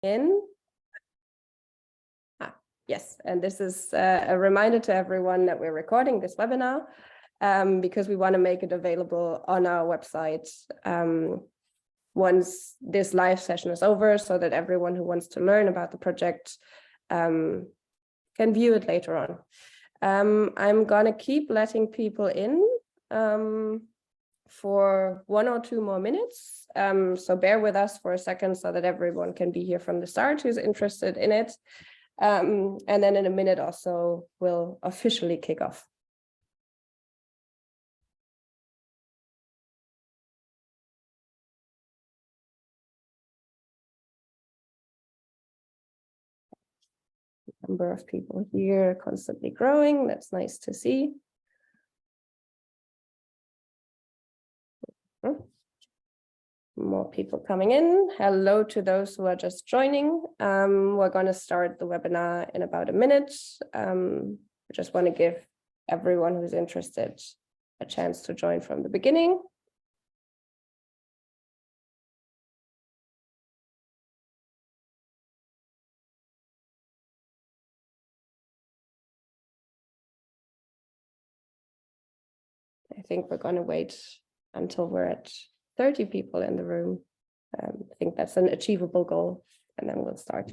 in. Yes, and this is a reminder to everyone that we're recording this webinar because we want to make it available on our website once this live session is over, so that everyone who wants to learn about the project can view it later on. I'm going to keep letting people in for 1 or 2 more minutes. So bear with us for a second so that everyone can be here from the start who's interested in it. And then in a minute or so, we'll officially kick off. Number of people here constantly growing. That's nice to see. More people coming in. Hello to those who are just joining. We're going to start the webinar in about a minute. I just want to give everyone who's interested a chance to join from the beginning. I think we're going to wait until we're at 30 people in the room. I think that's an achievable goal, and then we'll start.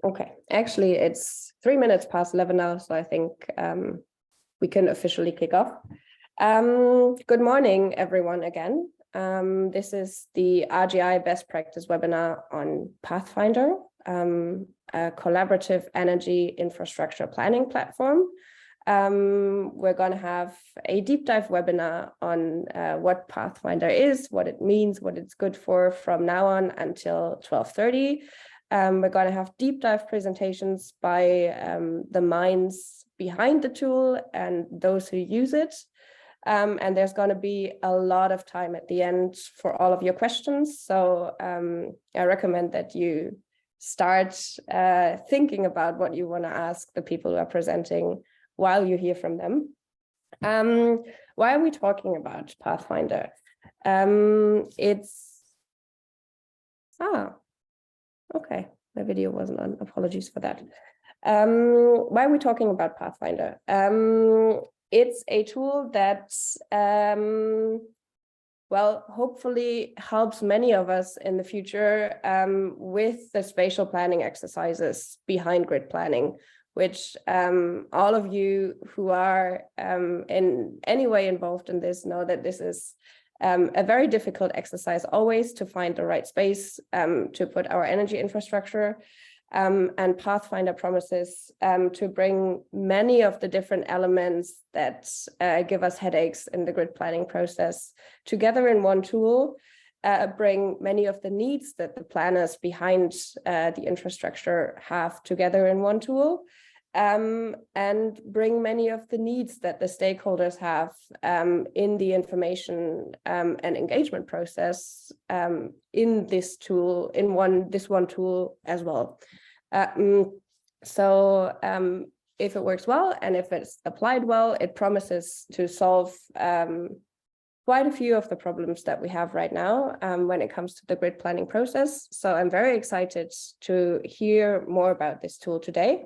Okay, actually it's 3 minutes past 11 now, so I think we can officially kick off. Good morning, everyone, again. This is the RGI Best Practice webinar on Pathfinder, a collaborative energy infrastructure planning platform. We're going to have a deep dive webinar on what Pathfinder is, what it means, what it's good for from now on until 12:30. We're going to have deep dive presentations by the minds behind the tool and those who use it. And there's going to be a lot of time at the end for all of your questions. So I recommend that you start thinking about what you want to ask the people who are presenting while you hear from them. Why are we talking about Pathfinder? Okay, my video wasn't on. Apologies for that. Why are we talking about Pathfinder? It's a tool that, well, hopefully helps many of us in the future with the spatial planning exercises behind grid planning, which all of you who are in any way involved in this know that this is a very difficult exercise always to find the right space to put our energy infrastructure. And Pathfinder promises to bring many of the different elements that give us headaches in the grid planning process together in one tool, bring many of the needs that the planners behind the infrastructure have together in one tool, and bring many of the needs that the stakeholders have in the information and engagement process in this tool, in this one tool as well. So if it works well and if it's applied well, it promises to solve quite a few of the problems that we have right now when it comes to the grid planning process. So I'm very excited to hear more about this tool today.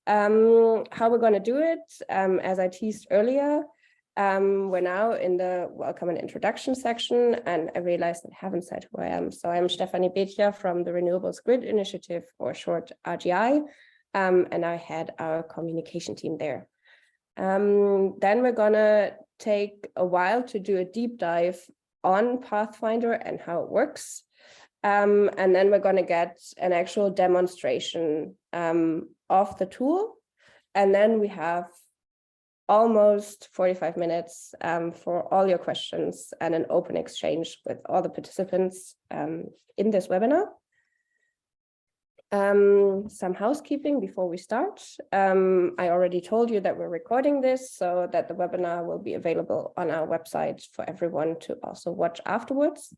How we're going to do it, as I teased earlier, we're now in the welcome and introduction section, and I realized I haven't said who I am. So I'm Stefanie Bethja from the Renewables Grid Initiative, or short RGI, and I head our communication team there. Then we're going to take a while to do a deep dive on Pathfinder and how it works. And then we're going to get an actual demonstration of the tool. And then we have almost 45 minutes for all your questions and an open exchange with all the participants in this webinar. Some housekeeping before we start. I already told you that we're recording this so that the webinar will be available on our website for everyone to also watch afterwards.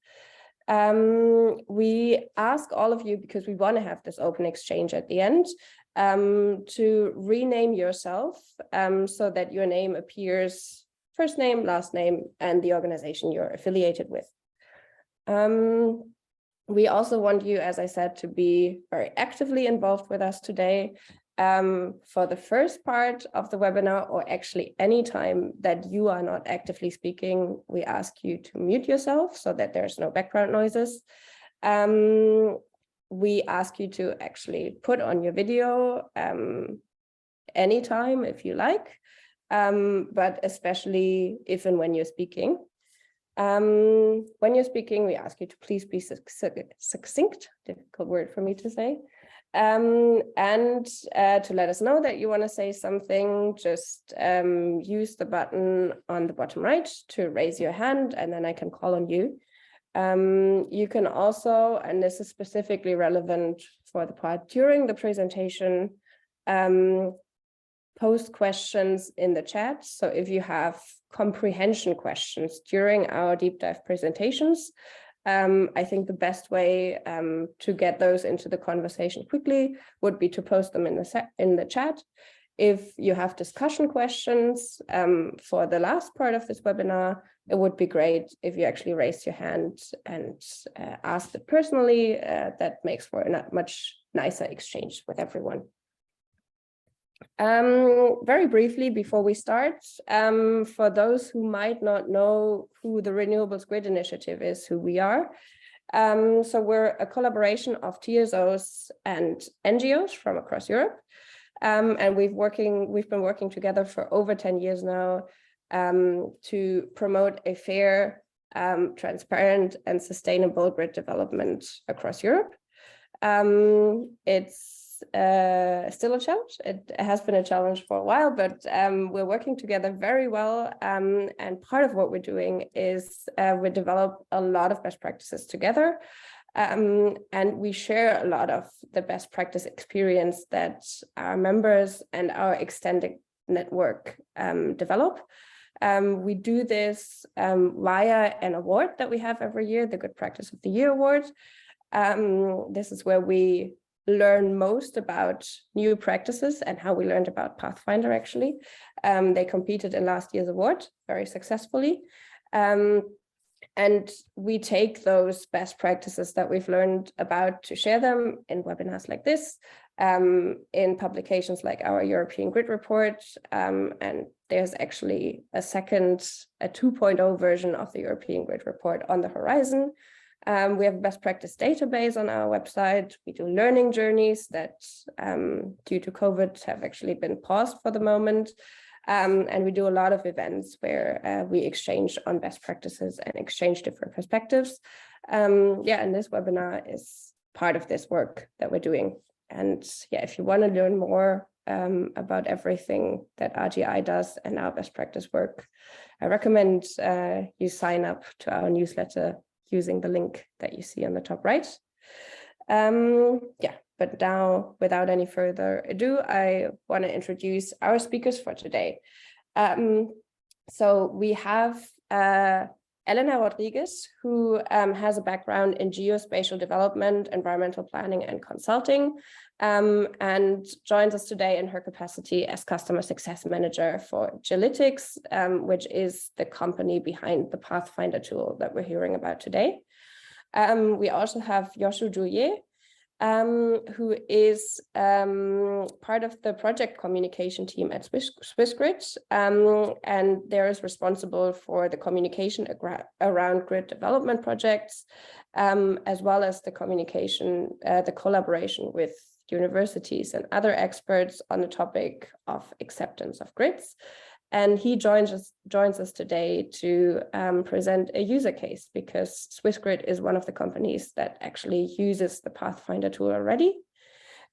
We ask all of you, because we want to have this open exchange at the end, to rename yourself so that your name appears first name, last name, and the organization you're affiliated with. We also want you, as I said, to be very actively involved with us today. For the first part of the webinar, or actually any time that you are not actively speaking, we ask you to mute yourself so that there's no background noises. We ask you to actually put on your video anytime if you like, but especially if and when you're speaking. When you're speaking, we ask you to please be succinct, difficult word for me to say, and to let us know that you want to say something. Just use the button on the bottom right to raise your hand, and then I can call on you. You can also, and this is specifically relevant for the part during the presentation, post questions in the chat. So if you have comprehension questions during our deep dive presentations, I think the best way to get those into the conversation quickly would be to post them in the chat. If you have discussion questions for the last part of this webinar, it would be great if you actually raise your hand and ask it personally. That makes for a much nicer exchange with everyone. Very briefly before we start, for those who might not know who the Renewables Grid Initiative is, who we are. So we're a collaboration of TSOs and NGOs from across Europe. And we've been working together for over 10 years now to promote a fair, transparent and sustainable grid development across Europe. It's still a challenge. It has been a challenge for a while, but we're working together very well. And part of what we're doing is we develop a lot of best practices together. And we share a lot of the best practice experience that our members and our extended network develop. We do this via an award that we have every year, the Good Practice of the Year Award. This is where we learn most about new practices and how we learned about Pathfinder, actually. They competed in last year's award very successfully. And we take those best practices that we've learned about to share them in webinars like this, in publications like our European Grid Report. And there's actually a 2.0 version of the European Grid Report on the horizon. We have a best practice database on our website. We do learning journeys that, due to COVID, have actually been paused for the moment. And we do a lot of events where we exchange on best practices and exchange different perspectives. And this webinar is part of this work that we're doing. And if you want to learn more about everything that RGI does and our best practice work, I recommend you sign up to our newsletter using the link that you see on the top right. But now, without any further ado, I want to introduce our speakers for today. So we have Elena Rodriguez, who has a background in geospatial development, environmental planning, and consulting, and joins us today in her capacity as customer success manager for Gilytics, which is the company behind the Pathfinder tool that we're hearing about today. We also have Joshua Jouye, who is part of the project communication team at Swissgrid, and there is responsible for the communication around grid development projects, as well as the communication, the collaboration with universities and other experts on the topic of acceptance of grids. And he joins us today to present a user case, because Swissgrid is one of the companies that actually uses the Pathfinder tool already.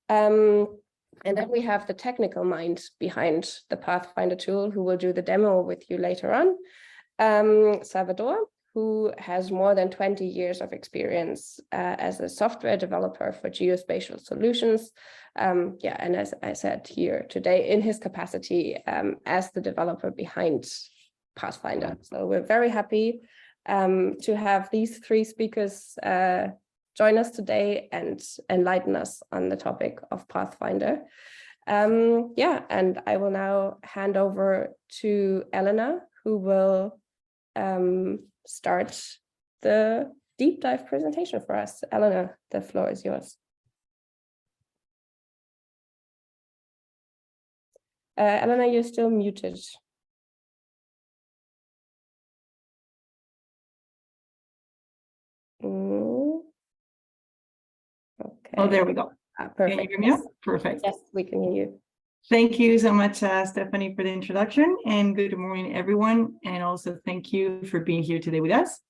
And then we have the technical mind behind the Pathfinder tool, who will do the demo with you later on, Salvador, who has more than 20 years of experience as a software developer for geospatial solutions. Yeah, and as I said here today, in his capacity as the developer behind Pathfinder. So we're very happy to have these three speakers join us today and enlighten us on the topic of Pathfinder. Yeah, and I will now hand over to Elena, who will start the deep dive presentation for us. Elena, the floor is yours. Elena, you're still muted. Okay. Oh, there we go. Perfect. Can you hear me now? Perfect. Yes, we can hear you. Thank you so much, Stephanie, for the introduction, and good morning, everyone. And also thank you for being here today with us.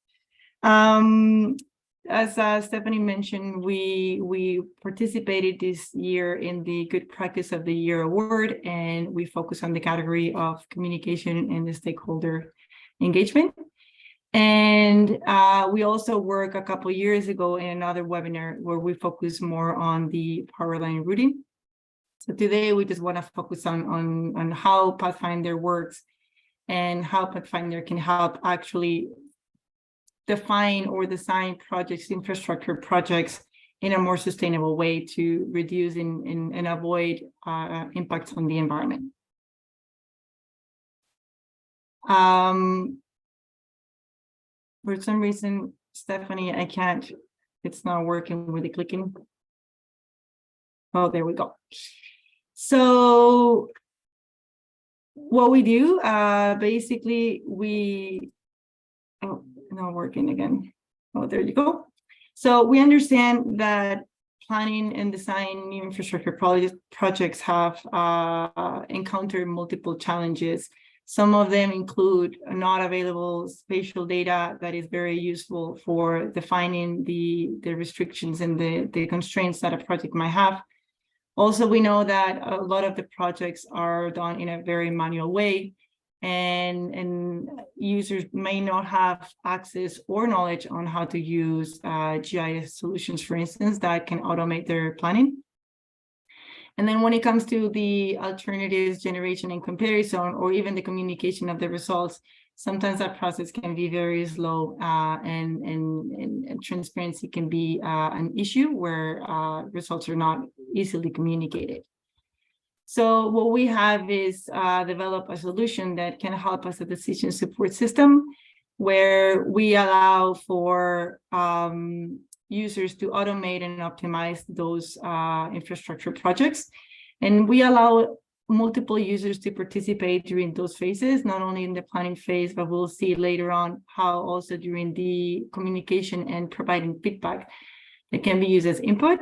As Stephanie mentioned, we participated this year in the Good Practice of the Year award, and we focus on the category of communication and the stakeholder engagement. And we also worked a couple of years ago in another webinar where we focus more on the power line routing. So today we just want to focus on how Pathfinder works and how Pathfinder can help actually define or design projects, infrastructure projects in a more sustainable way to reduce and avoid impacts on the environment. For some reason, Stephanie, I can't, it's not working with the clicking. Oh, there we go. So what we do, basically, oh, not working again. Oh, there you go. So we understand that planning and design new infrastructure projects have encountered multiple challenges. Some of them include not available spatial data that is very useful for defining the restrictions and the constraints that a project might have. Also, we know that a lot of the projects are done in a very manual way, and users may not have access or knowledge on how to use GIS solutions, for instance, that can automate their planning. And then when it comes to the alternatives generation and comparison, or even the communication of the results, sometimes that process can be very slow, and transparency can be an issue where results are not easily communicated. So what we have is develop a solution that can help us a decision support system where we allow for users to automate and optimize those infrastructure projects. And we allow multiple users to participate during those phases, not only in the planning phase, but we'll see later on how also during the communication and providing feedback that can be used as input.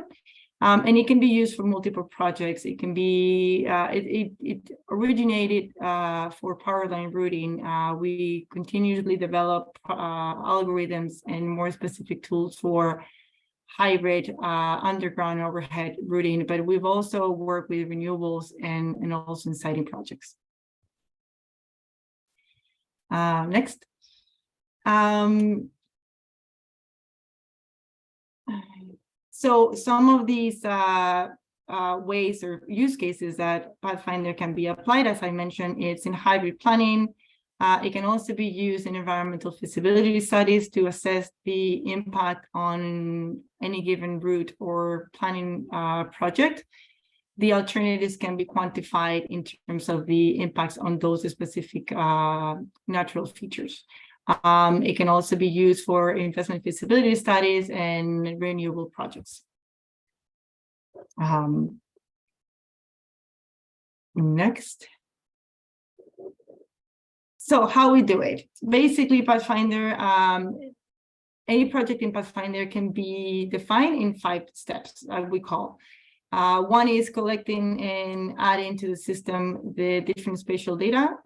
And it can be used for multiple projects. It can be, it originated for power line routing. We continuously develop algorithms and more specific tools for hybrid underground overhead routing, but we've also worked with renewables and also in siting projects. Next. So some of these ways or use cases that Pathfinder can be applied, as I mentioned, it's in hybrid planning. It can also be used in environmental feasibility studies to assess the impact on any given route or planning project. The alternatives can be quantified in terms of the impacts on those specific natural features. It can also be used for investment feasibility studies and renewable projects. Next. So how we do it? Basically, Pathfinder, any project in Pathfinder can be defined in 5 steps, we call. One is collecting and adding to the system the different spatial data.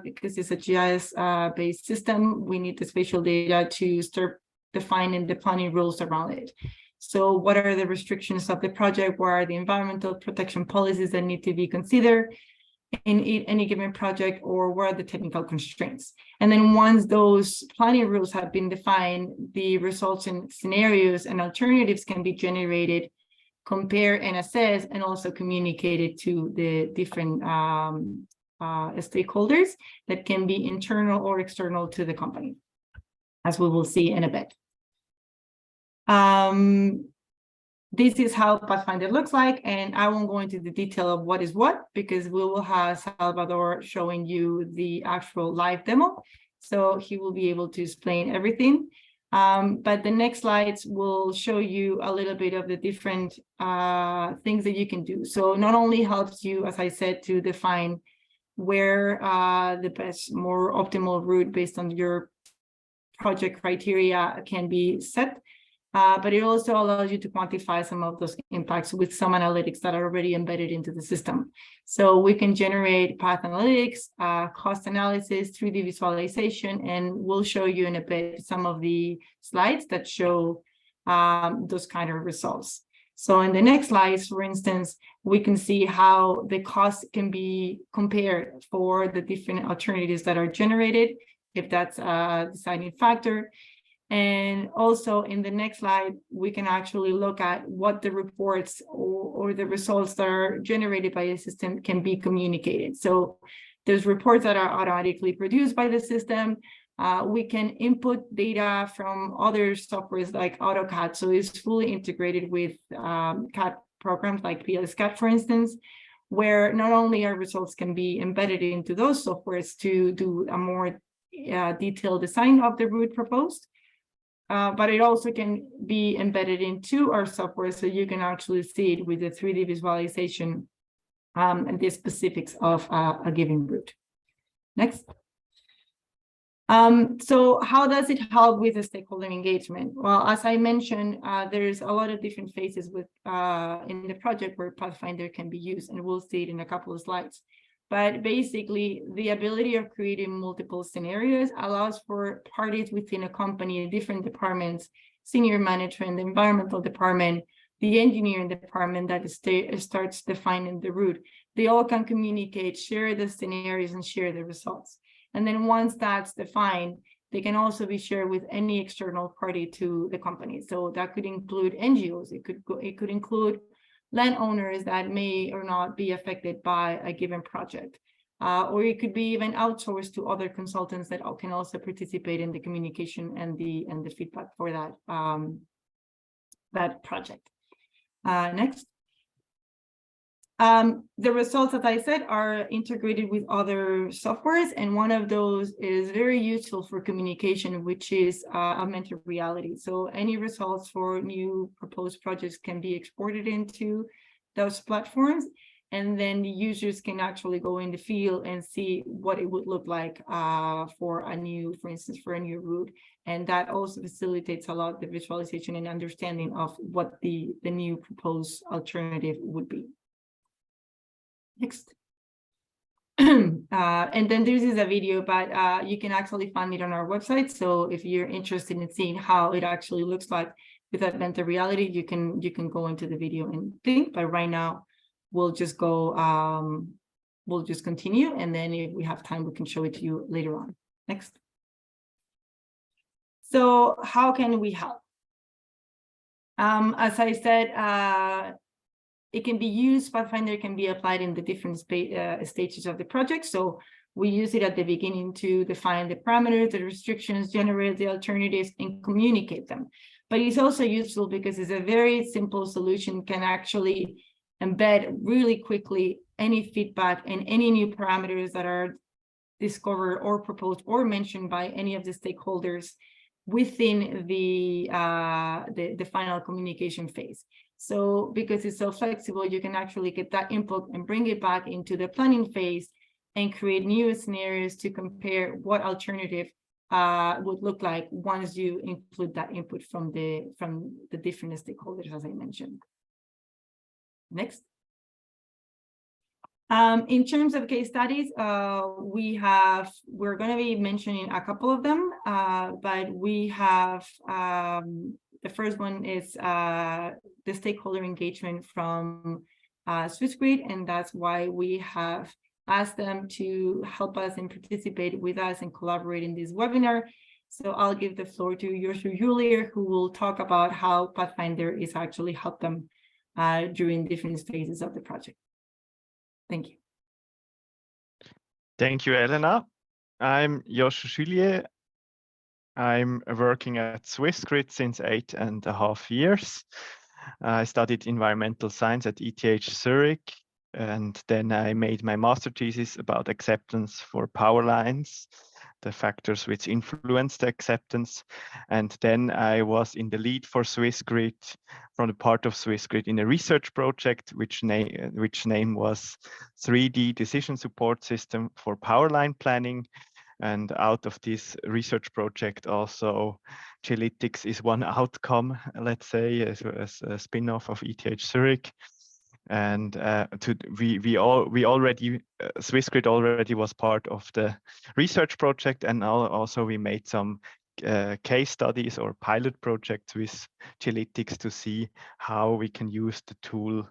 Because it's a GIS-based system, we need the spatial data to start defining the planning rules around it. So what are the restrictions of the project? What are the environmental protection policies that need to be considered? in any given project, or what are the technical constraints. And then once those planning rules have been defined, the results and scenarios and alternatives can be generated, compare and assess, and also communicated to the different stakeholders that can be internal or external to the company, as we will see in a bit. This is how Pathfinder looks like, and I won't go into the detail of what is what, because we will have Salvador showing you the actual live demo, so he will be able to explain everything. But the next slides will show you a little bit of the different things that you can do. So not only helps you, as I said, to define where the best, more optimal route based on your project criteria can be set, but it also allows you to quantify some of those impacts with some analytics that are already embedded into the system. So we can generate path analytics, cost analysis, 3D visualization, and we'll show you in a bit some of the slides that show those kind of results. So in the next slides, for instance, we can see how the cost can be compared for the different alternatives that are generated, if that's a deciding factor. And also in the next slide, we can actually look at what the reports or the results that are generated by the system can be communicated. So there's reports that are automatically produced by the system. We can input data from other softwares like AutoCAD. So it's fully integrated with CAD programs like PLSCAD, for instance, where not only our results can be embedded into those softwares to do a more detailed design of the route proposed, but it also can be embedded into our software, so you can actually see it with the 3D visualization and the specifics of a given route. Next. So how does it help with the stakeholder engagement? Well, as I mentioned, there's a lot of different phases with in the project where Pathfinder can be used, and we'll see it in a couple of slides. But basically, the ability of creating multiple scenarios allows for parties within a company, different departments, senior management, the environmental department, the engineering department that starts defining the route. They all can communicate, share the scenarios, and share the results. And then once that's defined, they can also be shared with any external party to the company. So that could include NGOs. It could include landowners that may or not be affected by a given project, or it could be even outsourced to other consultants that can also participate in the communication and the feedback for that that project. Next. The results, as I said, are integrated with other softwares, and one of those is very useful for communication, which is augmented reality. So any results for new proposed projects can be exported into those platforms, and then the users can actually go in the field and see what it would look like for instance, for a new route. And that also facilitates a lot the visualization and understanding of what the new proposed alternative would be. Next. And then this is a video, but you can actually find it on our website. So if you're interested in seeing how it actually looks like with augmented reality, you can go into the video and think. But right now, we'll just go. We'll just continue, and then if we have time, we can show it to you later on. Next. So how can we help? As I said, it can be used, Pathfinder can be applied in the different stages of the project. So we use it at the beginning to define the parameters, the restrictions, generate the alternatives, and communicate them. But it's also useful because it's a very simple solution, can actually embed really quickly any feedback and any new parameters that are discovered or proposed or mentioned by any of the stakeholders within the final communication phase. So because it's so flexible, you can actually get that input and bring it back into the planning phase and create new scenarios to compare what alternative would look like once you include that input from the different stakeholders, as I mentioned. Next. In terms of case studies, we're going to be mentioning a couple of them, but we have the first one is the stakeholder engagement from Swissgrid, and that's why we have ask them to help us and participate with us and collaborate in this webinar. So I'll give the floor to Joshua Julier, who will talk about how Pathfinder is actually helped them during different phases of the project. Thank you. Thank you, Elena. I'm Joshua Julier. I'm working at Swissgrid since 8.5 years. I studied environmental science at ETH Zurich, and then I made my master thesis about acceptance for power lines, the factors which influence the acceptance. And then I was in the lead for Swissgrid, from the part of Swissgrid in a research project, which name was 3D Decision Support System for Power Line Planning. And out of this research project, also Gilytics is one outcome, let's say, as a spin-off of ETH Zurich. And Swissgrid already was part of the research project, and now also we made some case studies or pilot projects with Gilytics to see how we can use the tool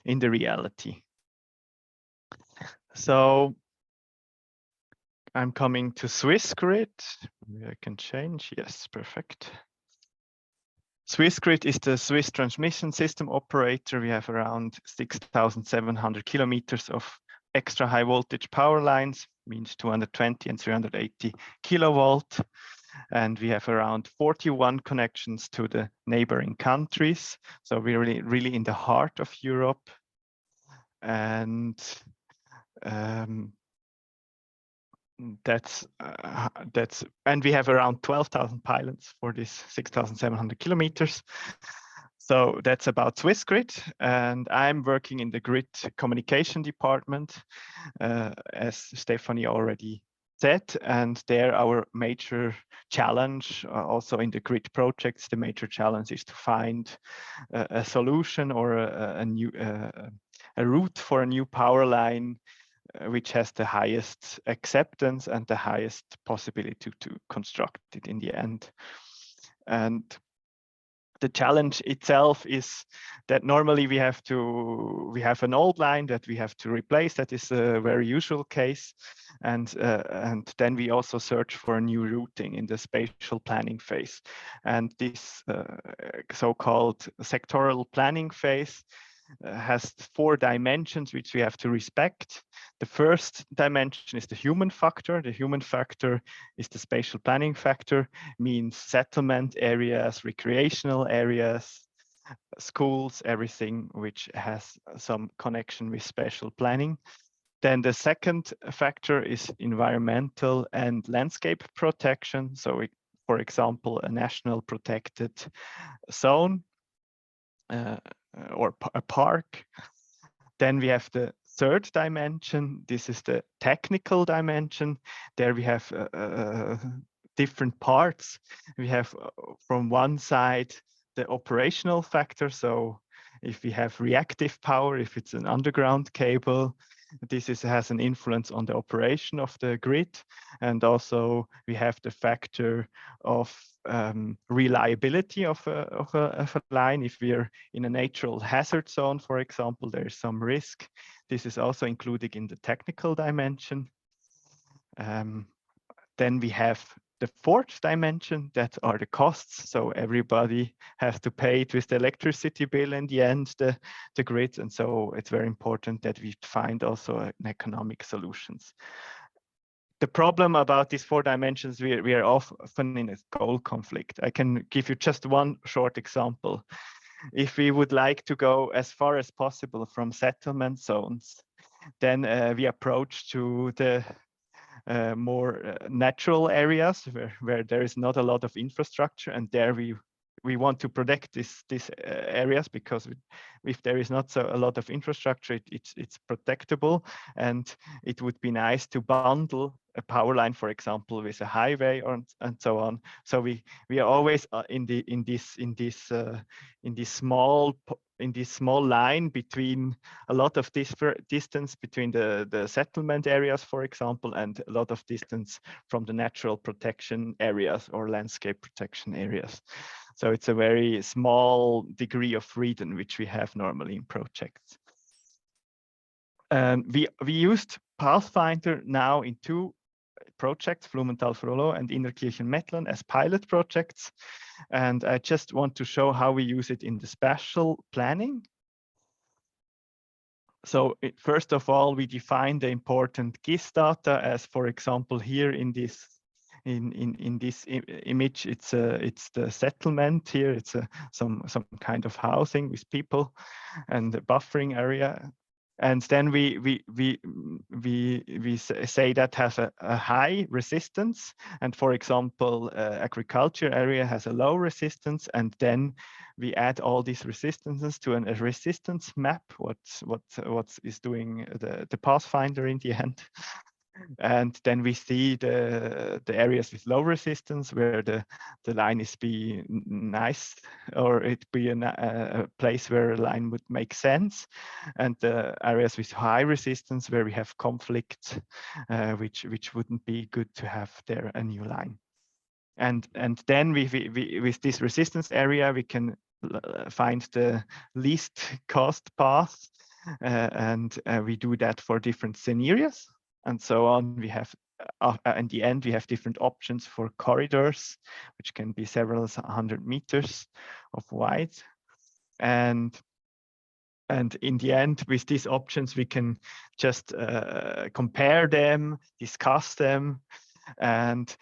in the reality. So I'm coming to Swissgrid. I can change. Yes, perfect. Swissgrid is the Swiss transmission system operator. We have around 6,700 kilometers of extra high voltage power lines, means 220 and 380 kilovolt. And we have around 41 connections to the neighboring countries. So we're really in the heart of Europe. And and we have around 12,000 pilots for this 6,700 kilometers. So that's about Swissgrid, and I'm working in the grid communication department, as Stephanie already said, and there our major challenge, also in the grid projects, the major challenge is to find a solution or a route for a new power line which has the highest acceptance and the highest possibility to construct it in the end. And the challenge itself is that normally we have an old line that we have to replace. That is a very usual case. And then we also search for a new routing in the spatial planning phase. And this so-called sectoral planning phase has 4 dimensions which we have to respect. The first dimension is the human factor. The human factor is the spatial planning factor, means settlement areas, recreational areas, schools, everything which has some connection with spatial planning. Then the second factor is environmental and landscape protection. So for example, a national protected zone, or a park. Then we have the third dimension. This is the technical dimension. There we have different parts. We have from one side the operational factor. So if we have reactive power, if it's an underground cable, this has an influence on the operation of the grid. And also we have the factor of reliability of a line. If we're in a natural hazard zone, for example, there is some risk. This is also included in the technical dimension. Then we have the fourth dimension, that are the costs. So everybody has to pay it with the electricity bill in the end, the grid. And so it's very important that we find also an economic solutions. The problem about these 4 dimensions, we are often in a goal conflict. I can give you just one short example. If we would like to go as far as possible from settlement zones, then we approach to the more natural areas where there is not a lot of infrastructure, and there we want to protect these areas, because if there is not a lot of infrastructure, it's protectable, and it would be nice to bundle a power line, for example, with a highway and so on. So we are always in this small line between a lot of distance between the settlement areas, for example, and a lot of distance from the natural protection areas or landscape protection areas. So it's a very small degree of freedom which we have normally in projects. We used Pathfinder now in 2 projects, Blumenthal-Frollo and Innerkirchen-Mettlen, as pilot projects. And I just want to show how we use it in the spatial planning. So first of all, we define the important GIS data, as for example here in this image, it's the settlement here. It's some kind of housing with people and the buffering area. And then we say that has a high resistance, and for example, agriculture area has a low resistance, and then we add all these resistances to a resistance map. What is doing the Pathfinder in the end. And then we see the areas with low resistance where the line is be nice, or it be a place where a line would make sense, and the areas with high resistance where we have conflict, which wouldn't be good to have there a new line. And then with this resistance area, we can find the least cost path, and we do that for different scenarios. And so on. We have, in the end, we have different options for corridors, which can be several 100 meters of wide. And in the end, with these options, we can just compare them, discuss them. And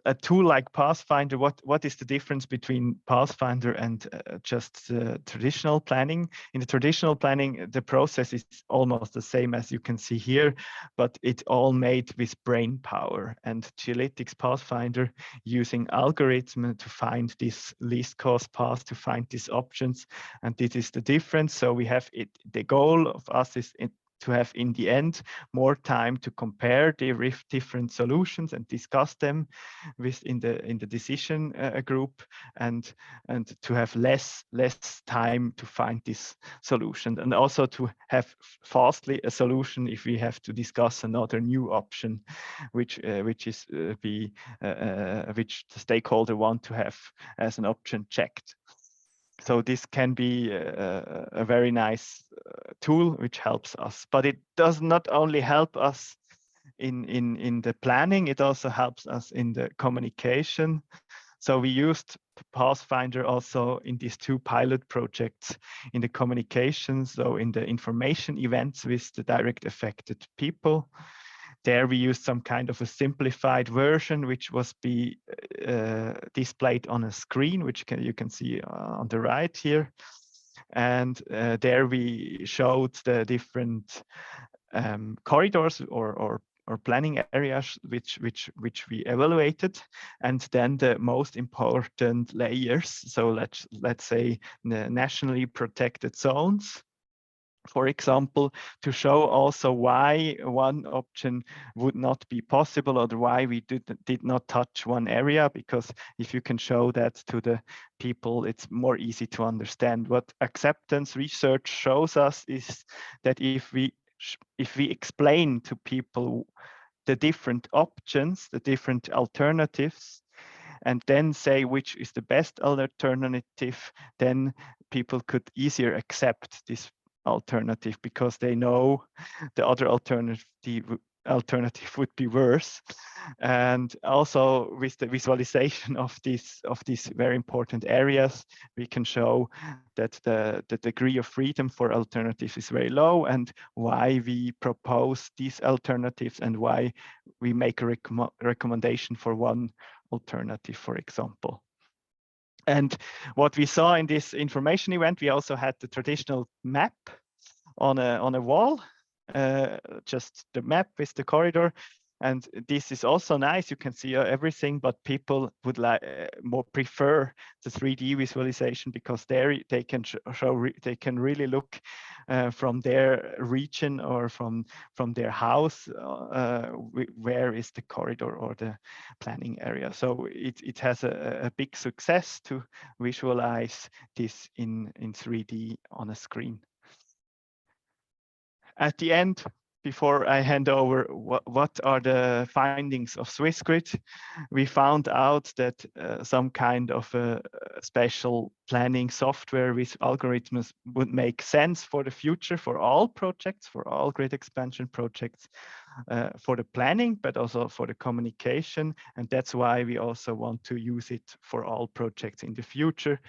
a tool like Pathfinder, what is the difference between Pathfinder and just traditional planning? In the traditional planning, the process is almost the same as you can see here, but it's all made with brain power. And Gilytics Pathfinder using algorithm to find this least cost path, to find these options, and this is the difference. So we have it. The goal of us is to have in the end more time to compare the different solutions and discuss them in the decision group, and to have less time to find this solution, and also to have fastly a solution if we have to discuss another new option, which the stakeholder want to have as an option checked. So this can be a very nice tool which helps us, but it does not only help us in the planning, it also helps us in the communication. So we used Pathfinder also in these 2 pilot projects in the communication, so in the information events with the direct affected people. There we used some kind of a simplified version, which was displayed on a screen, which you can see on the right here. And there we showed the different corridors or planning areas which we evaluated, and then the most important layers. So let's say the nationally protected zones, for example, to show also why one option would not be possible, or why we did not touch one area, because if you can show that to the people, it's more easy to understand. What acceptance research shows us is that if we explain to people the different options, the different alternatives, and then say which is the best alternative, then people could easier accept this alternative, because they know the other alternative would be worse. And also with the visualization of these very important areas, we can show that the degree of freedom for alternatives is very low, and why we propose these alternatives, and why we make a recommendation for one alternative, for example. And what we saw in this information event, we also had the traditional map on a wall, just the map with the corridor. And this is also nice. You can see everything, but people would more prefer the 3D visualization, because there they can they can really look from their region or from their house where is the corridor or the planning area. So it has a big success to visualize this in 3D on a screen. At the end, before I hand over, what are the findings of Swissgrid? We found out that some kind of a special planning software with algorithms would make sense for the future, for all projects, for all grid expansion projects. for the planning, but also for the communication. And that's why we also want to use it for all projects in the future.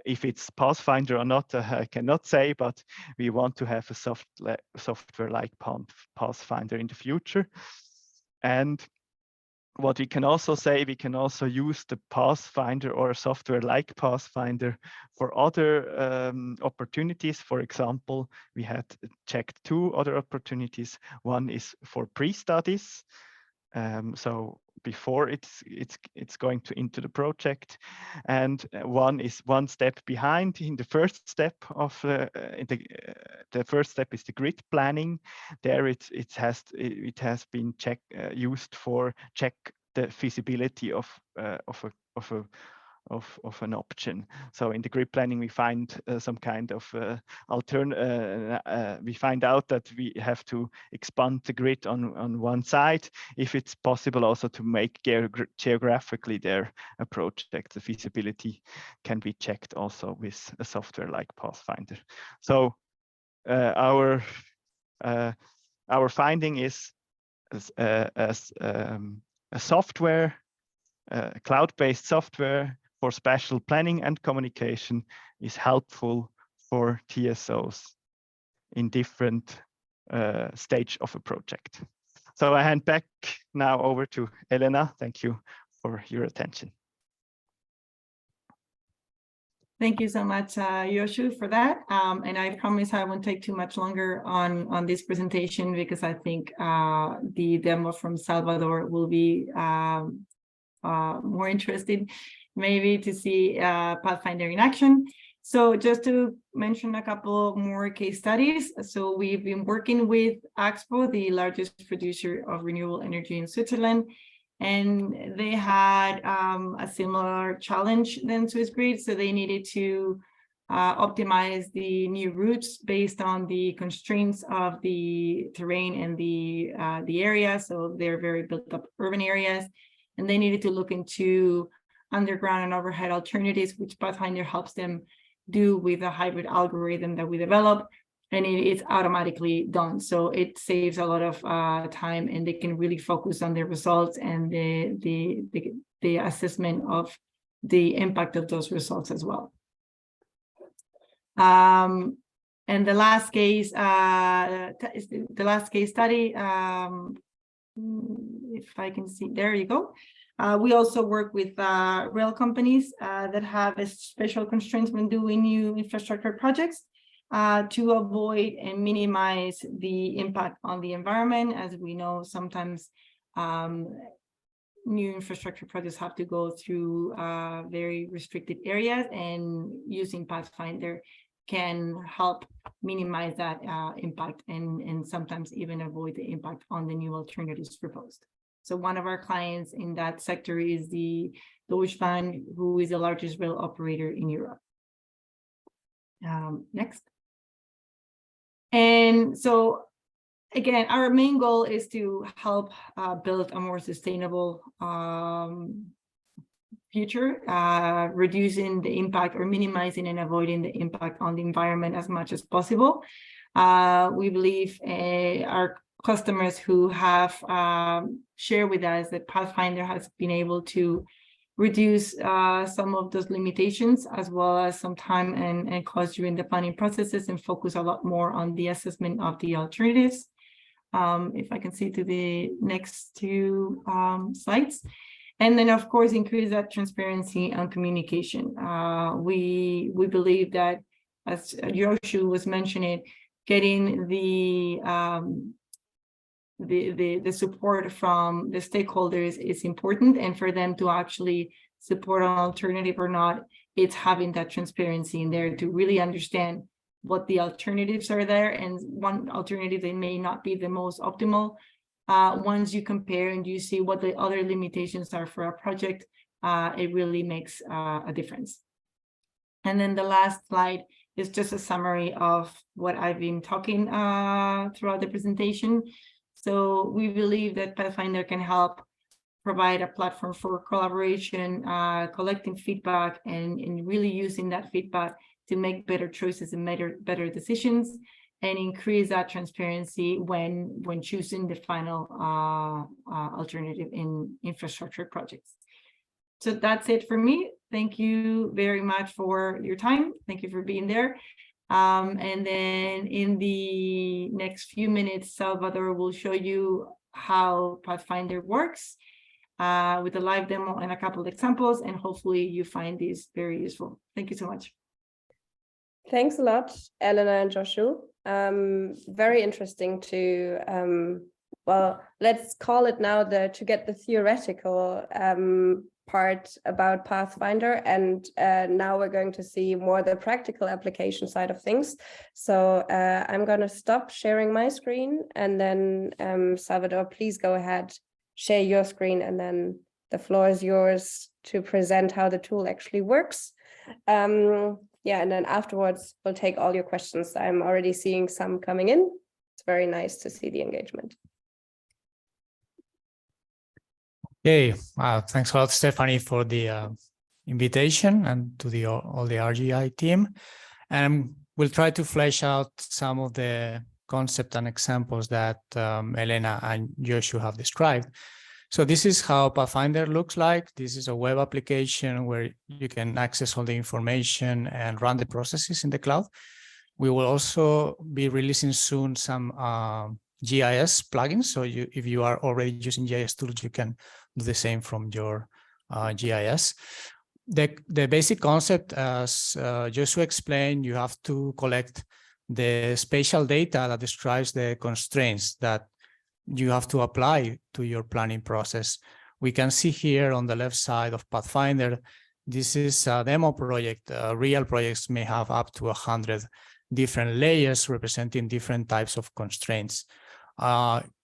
If it's Pathfinder or not, I cannot say, but we want to have a software like Pathfinder in the future. And what we can also say, we can also use the Pathfinder or a software like Pathfinder for other opportunities. For example, we had checked 2 other opportunities. One is for pre-studies. So before it's going into the project, and one is one step behind. In the first step of the first step is the grid planning. There it has been used for check the feasibility of an option. So in the grid planning, we find some kind of we find out that we have to expand the grid on one side. If it's possible also to make geographically there a project, the feasibility can be checked also with a software like Pathfinder. So our finding is a software, cloud-based software for spatial planning and communication is helpful for TSOs in different stage of a project. So I hand back now over to Elena. Thank you for your attention. Thank you so much, Yoshu, for that. And I promise I won't take too much longer on this presentation, because I think the demo from Salvador will be more interested maybe to see Pathfinder in action. So just to mention a couple more case studies. So we've been working with Axpo, the largest producer of renewable energy in Switzerland, and they had a similar challenge than Swissgrid. So they needed to optimize the new routes based on the constraints of the terrain and the area. So they're very built up urban areas, and they needed to look into underground and overhead alternatives, which Pathfinder helps them do with a hybrid algorithm that we develop, and it is automatically done. So it saves a lot of time, and they can really focus on the results and the assessment of the impact of those results as well. And the last case, study, if I can see, there you go. We also work with rail companies that have a special constraints when doing new infrastructure projects to avoid and minimize the impact on the environment. As we know, sometimes new infrastructure projects have to go through very restricted areas, and using Pathfinder can help minimize that impact and sometimes even avoid the impact on the new alternatives proposed. So one of our clients in that sector is the Deutsche Bahn, who is the largest rail operator in Europe. Next. And so, again, our main goal is to help build a more sustainable future, reducing the impact or minimizing and avoiding the impact on the environment as much as possible. We believe our customers who have shared with us that Pathfinder has been able to reduce some of those limitations, as well as some time and cost during the planning processes, and focus a lot more on the assessment of the alternatives. If I can see to the next 2 slides. And then, of course, increase that transparency and communication. We believe that, as Yoshu was mentioning, getting the support from the stakeholders is important, and for them to actually support an alternative or not, it's having that transparency in there to really understand what the alternatives are there, and one alternative that may not be the most optimal. Once you compare and you see what the other limitations are for a project, it really makes a difference. And then the last slide is just a summary of what I've been talking throughout the presentation. So we believe that Pathfinder can help provide a platform for collaboration, collecting feedback, and really using that feedback to make better choices and better decisions. and increase that transparency when choosing the final alternative in infrastructure projects. So that's it for me. Thank you very much for your time. Thank you for being there. And then in the next few minutes, Salvador will show you how Pathfinder works with a live demo and a couple of examples, and hopefully you find these very useful. Thank you so much. Thanks a lot, Elena and Joshua. Very interesting to, well, let's call it now to get the theoretical part about Pathfinder, and now we're going to see more the practical application side of things. So I'm going to stop sharing my screen, and then Salvador, please go ahead, share your screen, and then the floor is yours to present how the tool actually works. Yeah, and then afterwards we'll take all your questions. I'm already seeing some coming in. It's very nice to see the engagement. Okay, thanks a lot, Stephanie, for the invitation, and to all the RGI team. And we'll try to flesh out some of the concepts and examples that Elena and Joshua have described. So this is how Pathfinder looks like. This is a web application where you can access all the information and run the processes in the cloud. We will also be releasing soon some GIS plugins. So if you are already using GIS tools, you can do the same from your GIS. The basic concept, as Joshua explained, you have to collect the spatial data that describes the constraints that you have to apply to your planning process. We can see here on the left side of Pathfinder, this is a demo project. Real projects may have up to 100 different layers representing different types of constraints.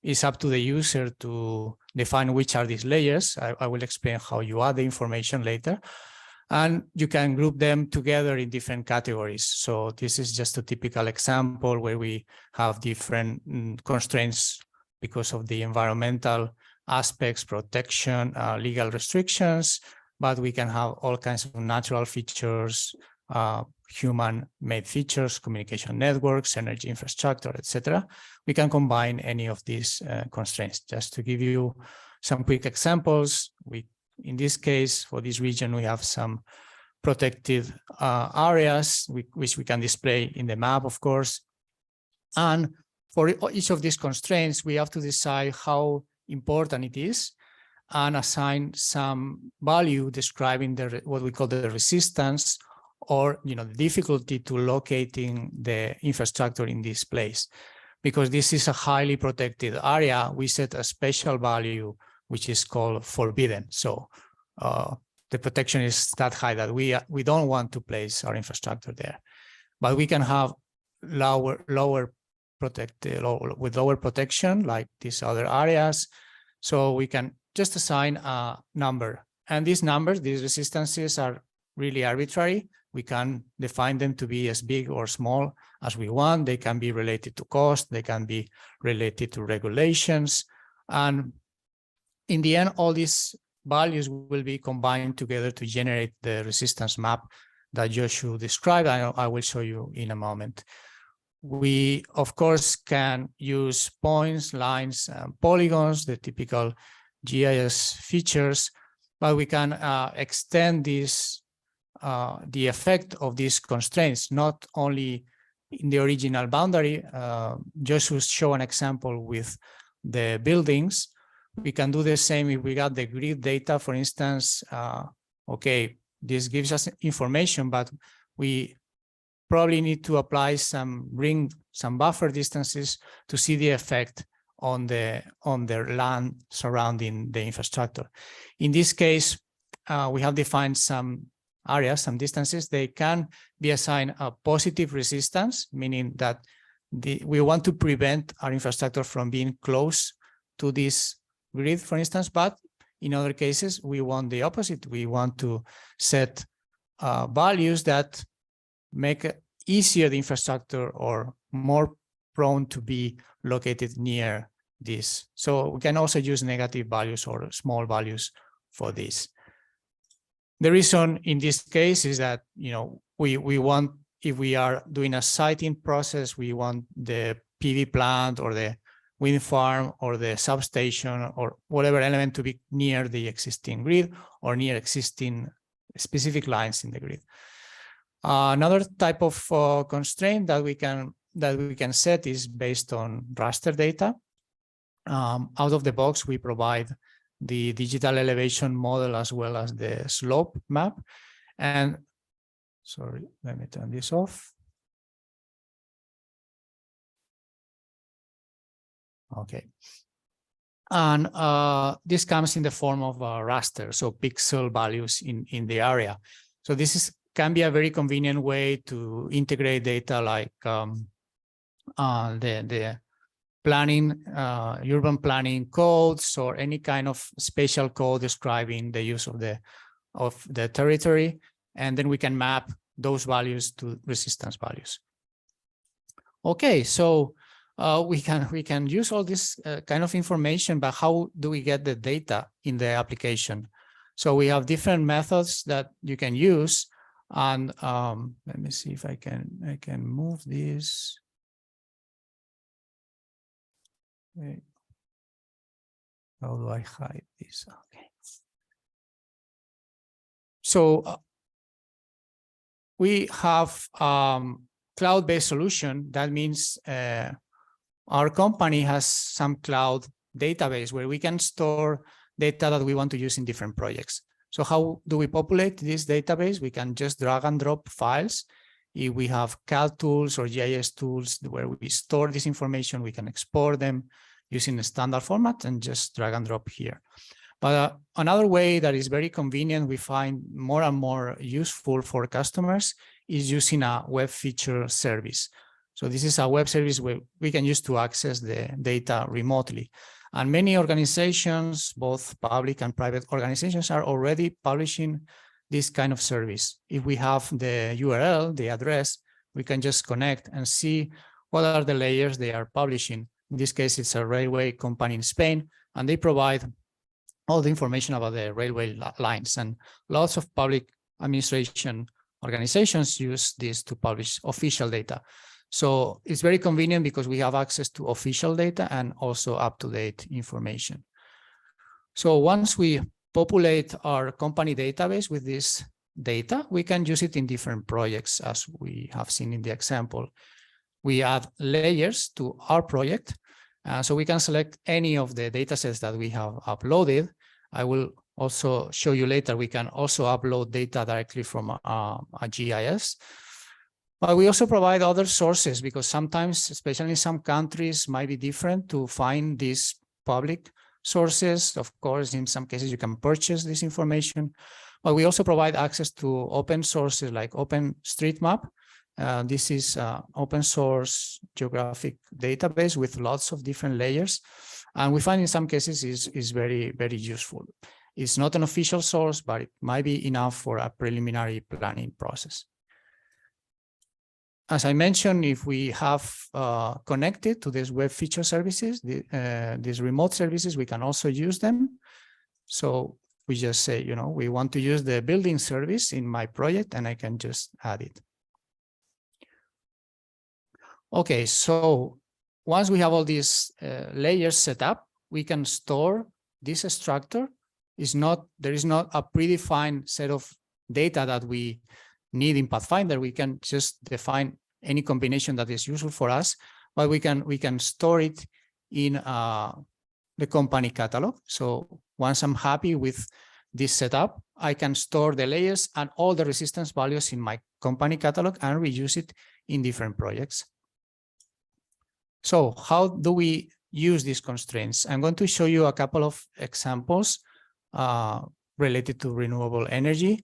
It's up to the user to define which are these layers. I will explain how you add the information later. And you can group them together in different categories. So this is just a typical example where we have different constraints because of the environmental aspects, protection, legal restrictions, but we can have all kinds of natural features, human-made features, communication networks, energy infrastructure, etc. We can combine any of these constraints. Just to give you some quick examples, in this case, for this region, we have some protected areas, which we can display in the map, of course. And for each of these constraints, we have to decide how important it is and assign some value describing what we call the resistance, or the difficulty to locating the infrastructure in this place. Because this is a highly protected area, we set a special value which is called forbidden. So the protection is that high that we don't want to place our infrastructure there. But we can have lower protected, with lower protection, like these other areas. So we can just assign a number. And these numbers, these resistances, are really arbitrary. We can define them to be as big or small as we want. They can be related to cost. They can be related to regulations. And in the end, all these values will be combined together to generate the resistance map that Joshua described. I will show you in a moment. We, of course, can use points, lines, polygons, the typical GIS features, but we can extend this, the effect of these constraints, not only in the original boundary. Joshua showed an example with the buildings. We can do the same if we got the grid data, for instance. Okay, this gives us information, but we probably need to apply some buffer distances to see the effect on the land surrounding the infrastructure. In this case, we have defined some areas, some distances. They can be assigned a positive resistance, meaning that we want to prevent our infrastructure from being close to this grid, for instance, but in other cases, we want the opposite. We want to set values that make it easier the infrastructure or more prone to be located near this. So we can also use negative values or small values for this. The reason in this case is that we want if we are doing a siting process, we want the PV plant or the wind farm or the substation or whatever element to be near the existing grid or near existing specific lines in the grid. Another type of constraint that we can set is based on raster data. Out of the box, we provide the digital elevation model as well as the slope map. And sorry, let me turn this off. Okay. And this comes in the form of a raster, so pixel values in the area. So this can be a very convenient way to integrate data like the planning, urban planning codes, or any kind of spatial code describing the use of the territory, and then we can map those values to resistance values. Okay, so we can use all this kind of information, but how do we get the data in the application? So we have different methods that you can use, and let me see if I can move this. Okay. How do I hide this? Okay. So we have cloud-based solution. That means our company has some cloud database where we can store data that we want to use in different projects. So how do we populate this database? We can just drag and drop files. If we have CAD tools or GIS tools where we store this information, we can export them using a standard format and just drag and drop here. But another way that is very convenient, we find more and more useful for customers, is using a web feature service. So this is a web service where we can use to access the data remotely. And many organizations, both public and private organizations, are already publishing this kind of service. If we have the URL, the address, we can just connect and see what are the layers they are publishing. In this case, it's a railway company in Spain, and they provide all the information about the railway lines. And lots of public administration organizations use this to publish official data. So it's very convenient because we have access to official data and also up-to-date information. So once we populate our company database with this data, we can use it in different projects, as we have seen in the example. We add layers to our project, so we can select any of the data sets that we have uploaded. I will also show you later, we can also upload data directly from a GIS. But we also provide other sources, because sometimes, especially in some countries, might be different to find these public sources. Of course, in some cases, you can purchase this information. But we also provide access to open sources like OpenStreetMap. This is an open source geographic database with lots of different layers. And we find in some cases is very, very useful. It's not an official source, but it might be enough for a preliminary planning process. As I mentioned, if we have connected to these web feature services, these remote services, we can also use them. So we just say, you know, we want to use the building service in my project, and I can just add it. Okay, so once we have all these layers set up, we can store this structure. There is not a predefined set of data that we need in Pathfinder. We can just define any combination that is useful for us, but we can store it in the company catalog. So once I'm happy with this setup, I can store the layers and all the resistance values in my company catalog and reuse it in different projects. So how do we use these constraints? I'm going to show you a couple of examples related to renewable energy.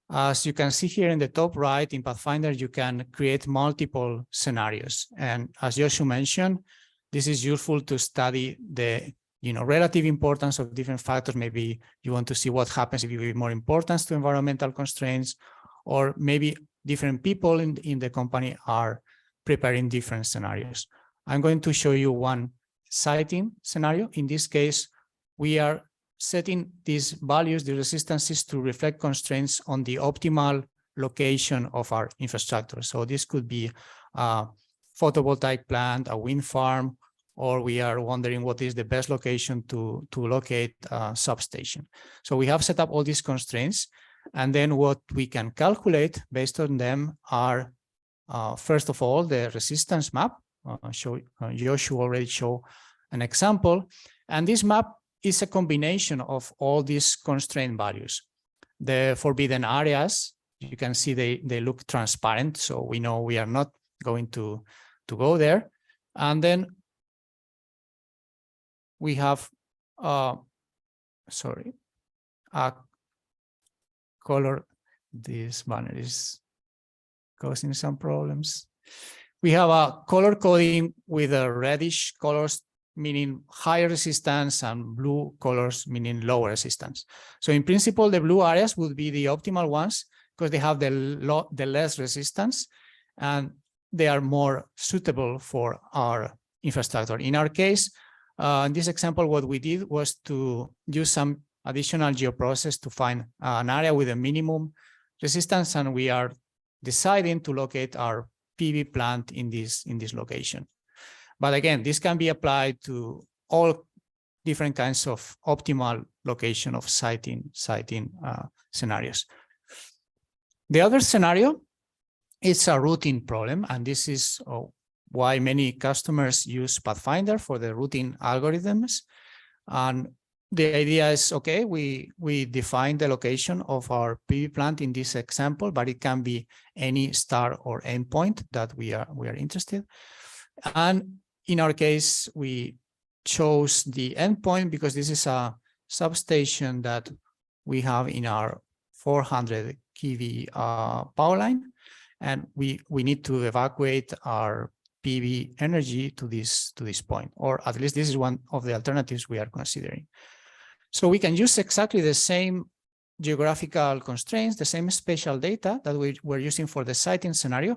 As you can see here in the top right, in Pathfinder, you can create multiple scenarios. And as Joshua mentioned, this is useful to study the relative importance of different factors. Maybe you want to see what happens if you give more importance to environmental constraints, or maybe different people in the company are preparing different scenarios. I'm going to show you one siting scenario. In this case, we are setting these values, the resistances, to reflect constraints on the optimal location of our infrastructure. So this could be a photovoltaic plant, a wind farm, or we are wondering what is the best location to locate a substation. So we have set up all these constraints, and then what we can calculate based on them are, first of all, the resistance map. Joshua already showed an example, and this map is a combination of all these constraint values. The forbidden areas, you can see they look transparent, so we know we are not going to go there. And then we have, sorry, a color. This banner is causing some problems. We have a color coding with a reddish colors, meaning higher resistance, and blue colors, meaning lower resistance. So in principle, the blue areas would be the optimal ones because they have the less resistance, and they are more suitable for our infrastructure. In our case, in this example, what we did was to use some additional geoprocess to find an area with a minimum resistance, and we are deciding to locate our PV plant in this location. But again, this can be applied to all different kinds of optimal location of siting scenarios. The other scenario is a routing problem, and this is why many customers use Pathfinder for the routing algorithms. And the idea is, okay, we define the location of our PV plant in this example, but it can be any start or endpoint that we are interested. And in our case, we chose the endpoint because this is a substation that we have in our 400 kV power line, and we need to evacuate our PV energy to this point, or at least this is one of the alternatives we are considering. So we can use exactly the same geographical constraints, the same spatial data that we were using for the siting scenario,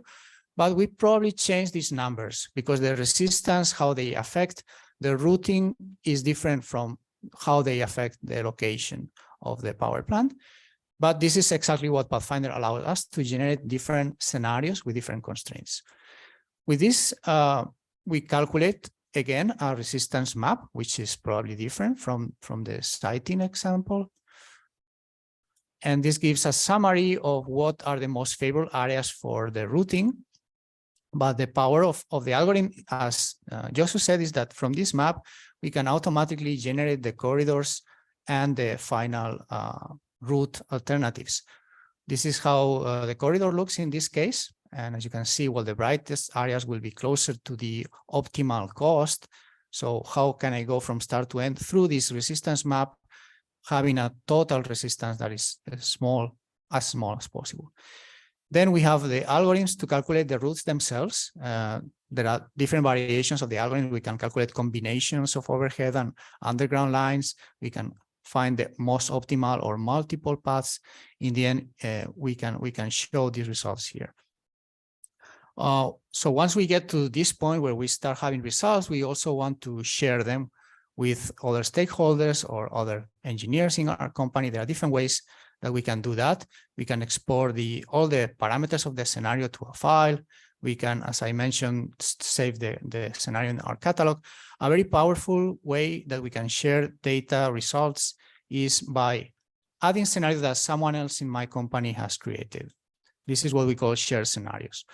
but we probably change these numbers because the resistance, how they affect the routing, is different from how they affect the location of the power plant. But this is exactly what Pathfinder allows us to generate different scenarios with different constraints. With this, we calculate, again, a resistance map, which is probably different from the siting example. And this gives a summary of what are the most favorable areas for the routing. But the power of the algorithm, as Joshua said, is that from this map, we can automatically generate the corridors and the final route alternatives. This is how the corridor looks in this case. And as you can see, well, the brightest areas will be closer to the optimal cost. So how can I go from start to end through this resistance map, having a total resistance that is as small as possible? Then we have the algorithms to calculate the routes themselves. There are different variations of the algorithm. We can calculate combinations of overhead and underground lines. We can find the most optimal or multiple paths. In the end, we can show these results here. So once we get to this point where we start having results, we also want to share them with other stakeholders or other engineers in our company. There are different ways that we can do that. We can export all the parameters of the scenario to a file. We can, as I mentioned, save the scenario in our catalog. A very powerful way that we can share data results is by adding scenarios that someone else in my company has created. This is what we call shared scenarios.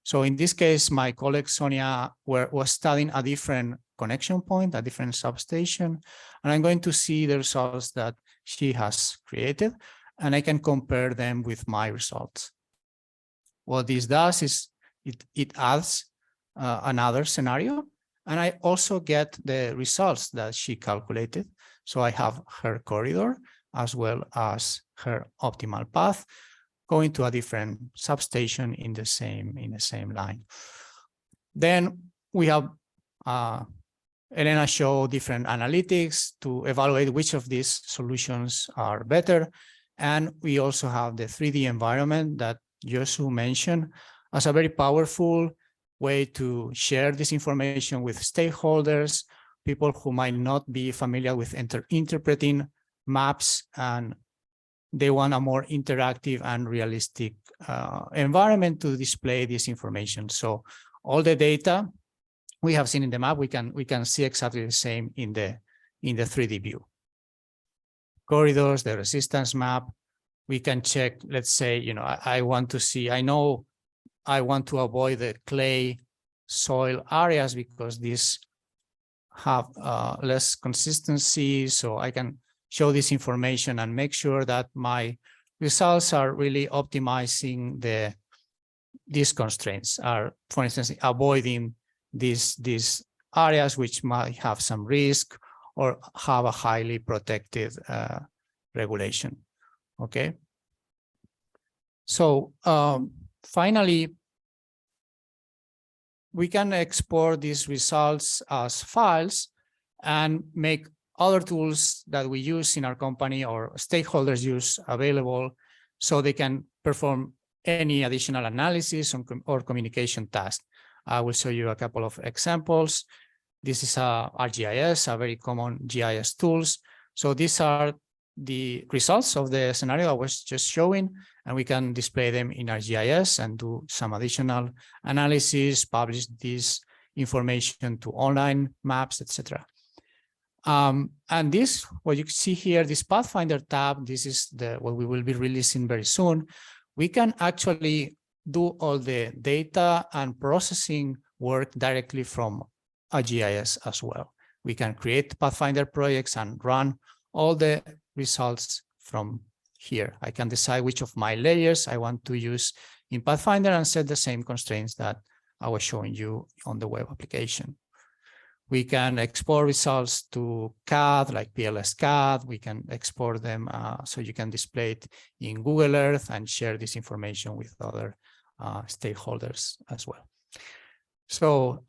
So in this case, my colleague Sonia was studying a different connection point, a different substation, and I'm going to see the results that she has created, and I can compare them with my results. What this does is it adds another scenario, and I also get the results that she calculated. So I have her corridor as well as her optimal path going to a different substation in the same line. Then we have Elena show different analytics to evaluate which of these solutions are better. And we also have the 3D environment that Joshua mentioned as a very powerful way to share this information with stakeholders, people who might not be familiar with interpreting maps and they want a more interactive and realistic environment to display this information. So all the data we have seen in the map, we can see exactly the same in the 3D view. Corridors, the resistance map, we can check, let's say, I want to see, I know I want to avoid the clay soil areas because these have less consistency. So I can show this information and make sure that my results are really optimizing these constraints, are, for instance, avoiding these areas which might have some risk or have a highly protected regulation. Okay. So finally, we can export these results as files and make other tools that we use in our company or stakeholders use available so they can perform any additional analysis or communication task. I will show you a couple of examples. This is ArcGIS, a very common GIS tools. So these are the results of the scenario I was just showing, and we can display them in ArcGIS and do some additional analysis, publish this information to online maps, etc. And this, what you see here, this Pathfinder tab, this is what we will be releasing very soon. We can actually do all the data and processing work directly from ArcGIS as well. We can create Pathfinder projects and run all the results from here. I can decide which of my layers I want to use in Pathfinder and set the same constraints that I was showing you on the web application. We can export results to CAD, like PLS CAD. We can export them so you can display it in Google Earth and share this information with other stakeholders as well. So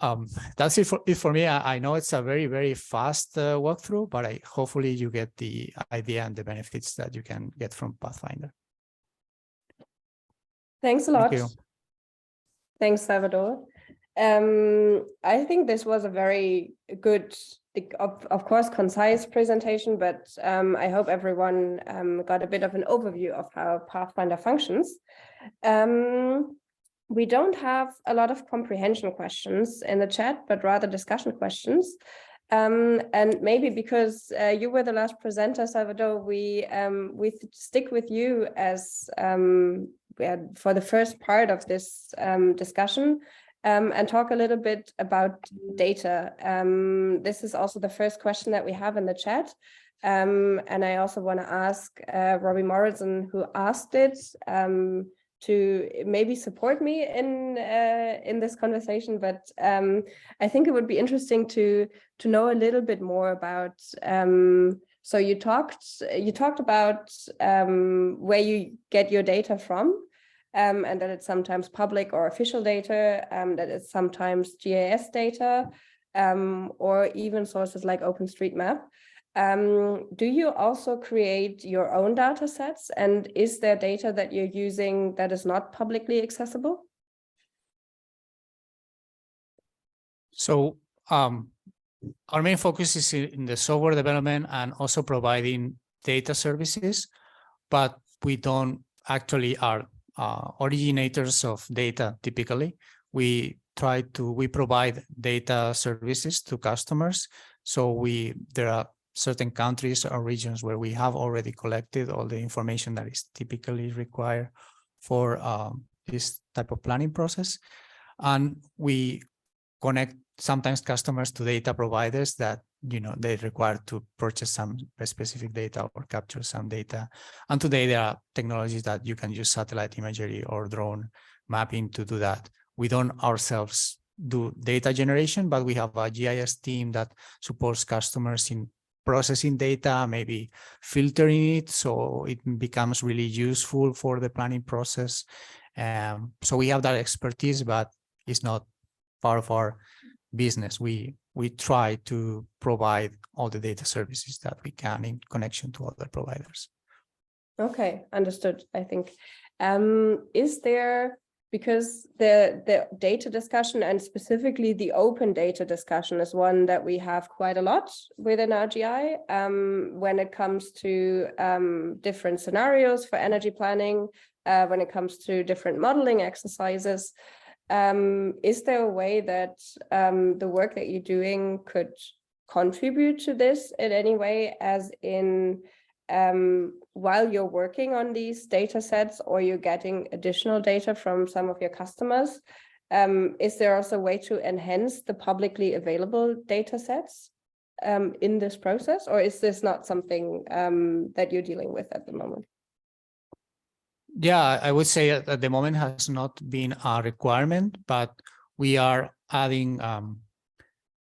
that's it for me. I know it's a very, very fast walkthrough, but hopefully you get the idea and the benefits that you can get from Pathfinder. Thanks a lot. Thank you. Thanks, Salvador. I think this was a very good, of course, concise presentation, but I hope everyone got a bit of an overview of how Pathfinder functions. We don't have a lot of comprehension questions in the chat, but rather discussion questions. And maybe because you were the last presenter, Salvador, we stick with you as for the first part of this discussion. And talk a little bit about data. This is also the first question that we have in the chat. And I also want to ask Robbie Morrison, who asked it, to maybe support me in this conversation. But I think it would be interesting to know a little bit more about. So you talked about where you get your data from. And that it's sometimes public or official data, that it's sometimes GIS data, or even sources like OpenStreetMap. Do you also create your own data sets? And is there data that you're using that is not publicly accessible? So our main focus is in the software development and also providing data services, but we don't actually are originators of data. Typically, we provide data services to customers. So there are certain countries or regions where we have already collected all the information that is typically required for this type of planning process, and we connect sometimes customers to data providers that they require to purchase some specific data or capture some data. And today there are technologies that you can use satellite imagery or drone mapping to do that. We don't ourselves do data generation, but we have a GIS team that supports customers in processing data, maybe filtering it so it becomes really useful for the planning process. So we have that expertise, but it's not part of our business. We try to provide all the data services that we can in connection to other providers. Okay, understood. I think is there because the data discussion and specifically the open data discussion is one that we have quite a lot within RGI when it comes to different scenarios for energy planning, when it comes to different modeling exercises. Is there a way that the work that you're doing could contribute to this in any way, as in while you're working on these data sets or you're getting additional data from some of your customers, is there also a way to enhance the publicly available data sets in this process, or is this not something that you're dealing with at the moment? Yeah, I would say at the moment has not been a requirement, but we are adding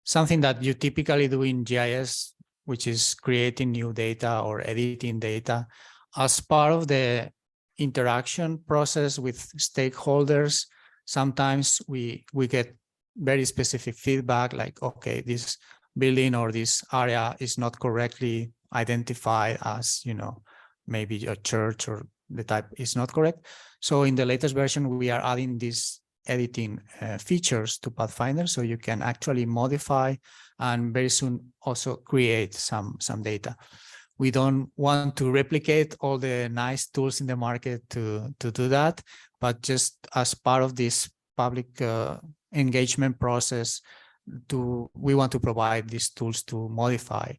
something that you typically do in GIS, which is creating new data or editing data as part of the interaction process with stakeholders. Sometimes we get very specific feedback like, okay, this building or this area is not correctly identified as, you know, maybe a church or the type is not correct. So in the latest version, we are adding these editing features to Pathfinder, so you can actually modify and very soon also create some data. We don't want to replicate all the nice tools in the market to do that, but just as part of this public engagement process, we want to provide these tools to modify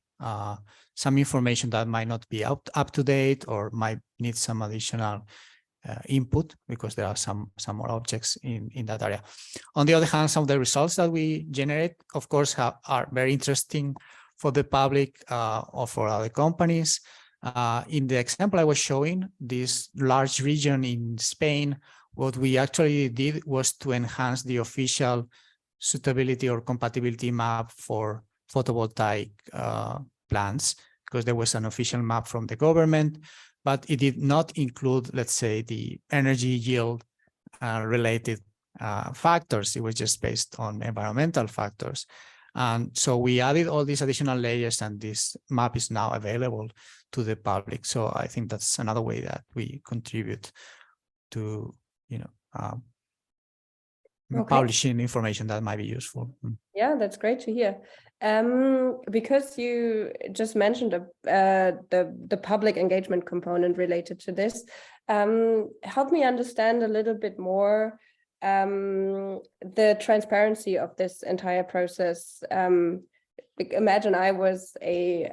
some information that might not be up to date or might need some additional input, because there are some more objects in that area. On the other hand, some of the results that we generate, of course, are very interesting for the public or for other companies. In the example I was showing, this large region in Spain, what we actually did was to enhance the official suitability or compatibility map for photovoltaic plants, because there was an official map from the government, but it did not include, let's say, the energy yield related factors. It was just based on environmental factors. And so we added all these additional layers, and this map is now available to the public. So I think that's another way that we contribute to, you know, publishing information that might be useful. Yeah, that's great to hear. Because you just mentioned the public engagement component related to this, help me understand a little bit more the transparency of this entire process. Imagine I was a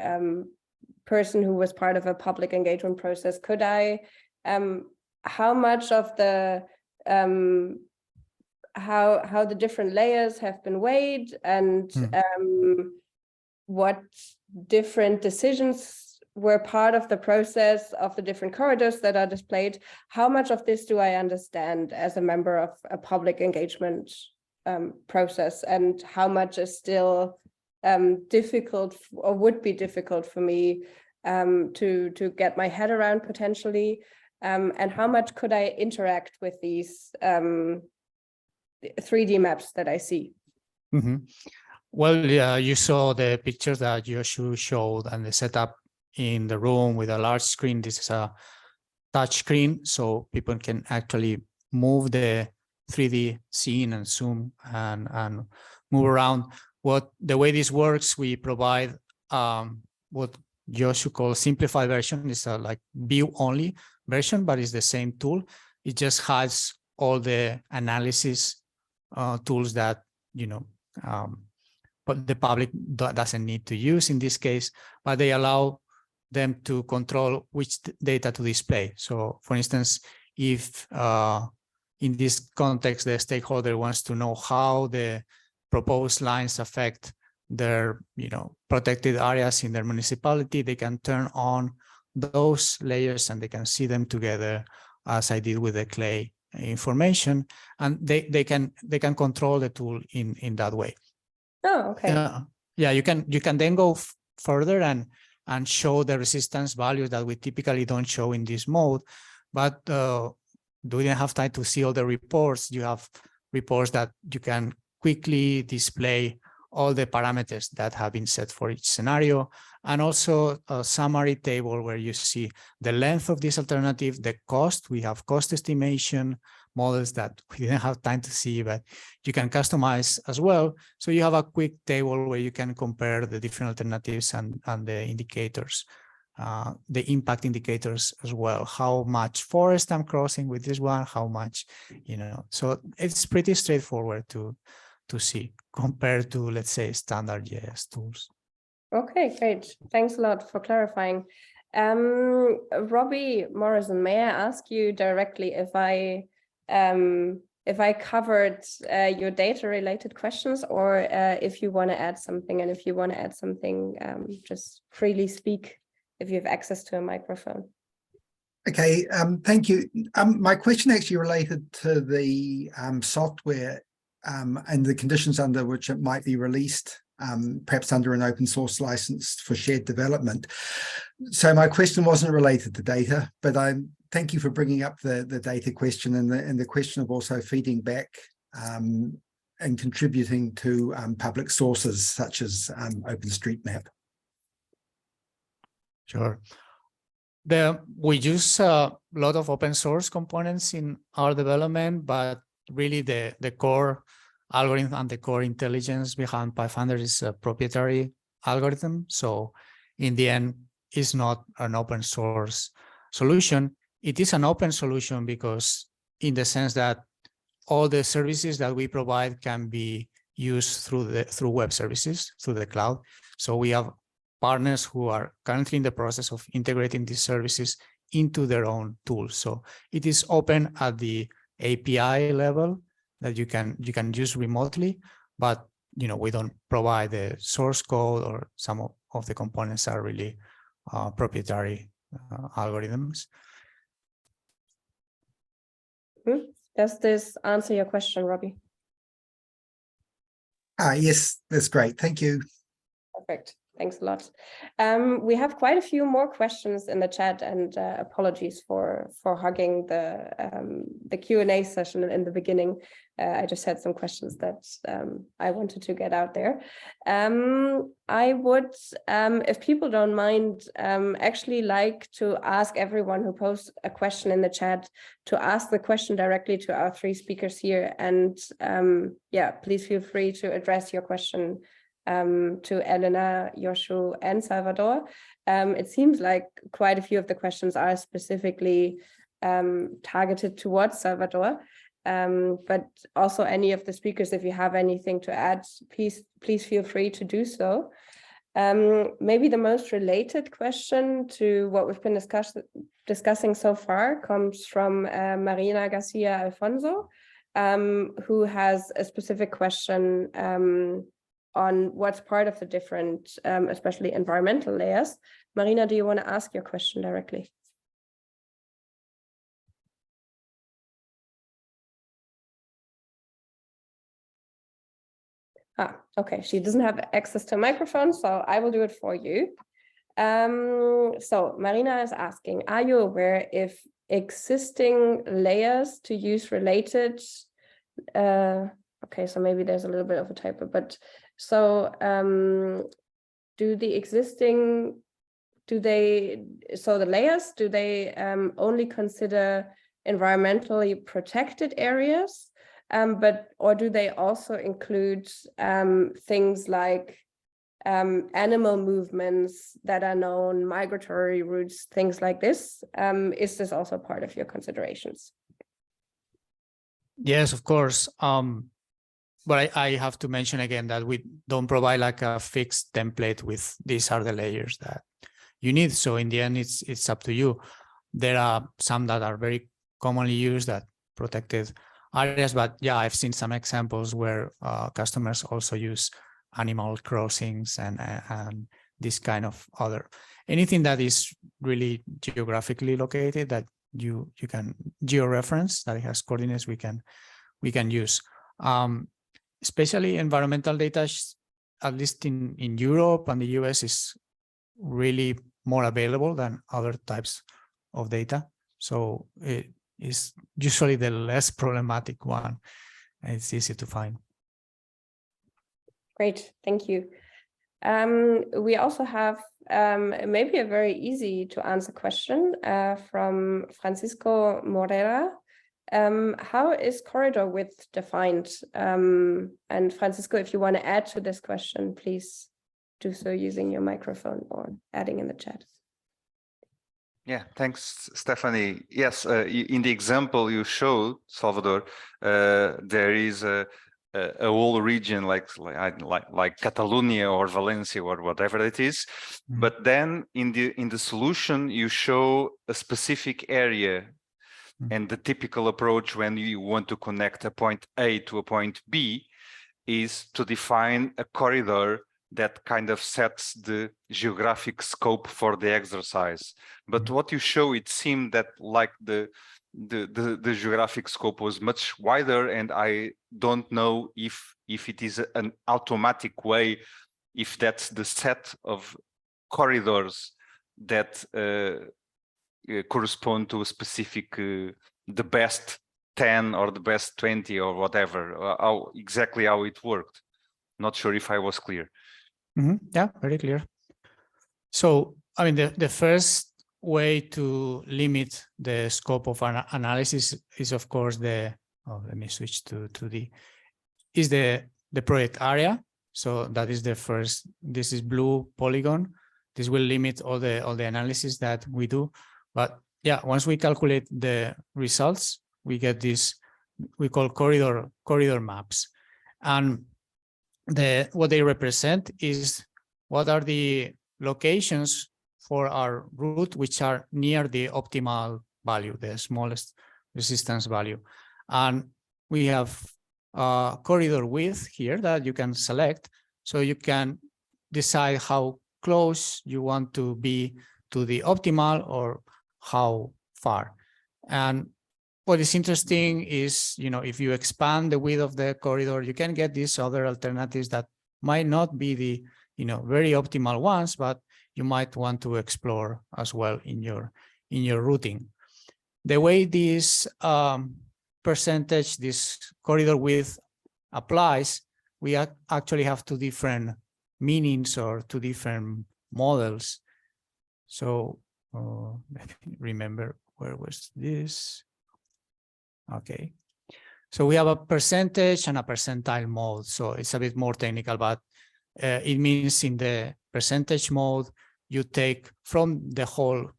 person who was part of a public engagement process. Could I, how much of the how the different layers have been weighed, and what different decisions were part of the process of the different corridors that are displayed? How much of this do I understand as a member of a public engagement process, and how much is still difficult or would be difficult for me to get my head around potentially, and how much could I interact with these 3D maps that I see? Well, yeah, you saw the pictures that Joshua showed and the setup in the room with a large screen. This is a touch screen, so people can actually move the 3D scene and zoom and move around. The way this works, we provide what Joshua calls simplified version. It's a like view only version, but it's the same tool. It just has all the analysis tools that, you know, but the public doesn't need to use in this case, but they allow them to control which data to display. So for instance, if in this context, the stakeholder wants to know how the proposed lines affect their, you know, protected areas in their municipality, they can turn on those layers and they can see them together, as I did with the clay information, and they can control the tool in that way. Oh, okay. Yeah, you can then go further and show the resistance values that we typically don't show in this mode. But do you have time to see all the reports? You have reports that you can quickly display all the parameters that have been set for each scenario, and also a summary table where you see the length of this alternative, the cost. We have cost estimation models that we didn't have time to see, but you can customize as well. So you have a quick table where you can compare the different alternatives and the indicators, the impact indicators as well. How much forest I'm crossing with this one, how much, so it's pretty straightforward to see compared to, let's say, standard JS tools. Okay, great. Thanks a lot for clarifying. Robbie Morrison, may I ask you directly if I covered your data related questions, or if you want to add something, and if you want to add something, just freely speak if you have access to a microphone. Okay, thank you. My question actually related to the software and the conditions under which it might be released, perhaps under an open source license for shared development. So my question wasn't related to data, but thank you for bringing up the data question and the question of also feeding back and contributing to public sources such as OpenStreetMap. Sure. We use a lot of open source components in our development, but really the core algorithm and the core intelligence behind Pathfinder is a proprietary algorithm. So in the end, it's not an open source solution. It is an open solution because in the sense that all the services that we provide can be used through web services, through the cloud. So we have partners who are currently in the process of integrating these services into their own tools. So it is open at the API level that you can use remotely, but we don't provide the source code, or some of the components are really proprietary algorithms. Does this answer your question, Robbie? Yes, that's great. Thank you. Perfect. Thanks a lot. We have quite a few more questions in the chat, and apologies for hogging the Q&A session in the beginning. I just had some questions that I wanted to get out there. I would, if people don't mind, actually like to ask everyone who posts a question in the chat to ask the question directly to our three speakers here. And yeah, please feel free to address your question to Elena, Yoshu, and Salvador. It seems like quite a few of the questions are specifically targeted towards Salvador, but also any of the speakers, if you have anything to add, please feel free to do so. Maybe the most related question to what we've been discussing so far comes from Marina Garcia Alfonso, who has a specific question on what's part of the different, especially environmental layers. Marina, do you want to ask your question directly? Okay, she doesn't have access to a microphone, so I will do it for you. So Marina is asking, are you aware if existing layers to use related, okay, so maybe there's a little bit of a typo, but so do the layers, do they only consider environmentally protected areas, or do they also include things like animal movements that are known, migratory routes, things like this? Is this also part of your considerations? Yes, of course. But I have to mention again that we don't provide like a fixed template with these are the layers that you need. So in the end, it's up to you. There are some that are very commonly used, that protected areas, but yeah, I've seen some examples where customers also use animal crossings and this kind of anything that is really geographically located that you can georeference, that it has coordinates we can use. Especially environmental data, at least in Europe and the US, is really more available than other types of data. So it is usually the less problematic one. It's easy to find. Great, thank you. We also have maybe a very easy to answer question from Francisco Morera. How is corridor width defined? And Francisco, if you want to add to this question, please do so using your microphone or adding in the chat. Yeah, thanks, Stephanie. Yes, in the example you showed, Salvador, there is a whole region like Catalonia or Valencia or whatever it is. But then in the solution you show a specific area, and the typical approach when you want to connect a point A to a point B is to define a corridor that kind of sets the geographic scope for the exercise. But what you show, it seemed that like the geographic scope was much wider, and I don't know if it is an automatic way, if that's the set of corridors that correspond to a specific, the best 10 or the best 20 or whatever, exactly how it worked. Not sure if I was clear. Yeah, very clear. So, I mean, the first way to limit the scope of an analysis is, of course, let me switch to the project area. So that is the first. This is blue polygon. This will limit all the analysis that we do. But yeah, once we calculate the results, we get this we call corridor maps, and what they represent is what are the locations for our route which are near the optimal value, the smallest resistance value. And we have a corridor width here that you can select, so you can decide how close you want to be to the optimal or how far. And what is interesting is, if you expand the width of the corridor, you can get these other alternatives that might not be the, very optimal ones, but you might want to explore as well in your routing. The way this percentage, this corridor width applies, we actually have two different meanings or two different models. So let me remember, where was this? Okay, so we have a percentage and a percentile mode. So it's a bit more technical, but it means in the percentage mode, you take from the whole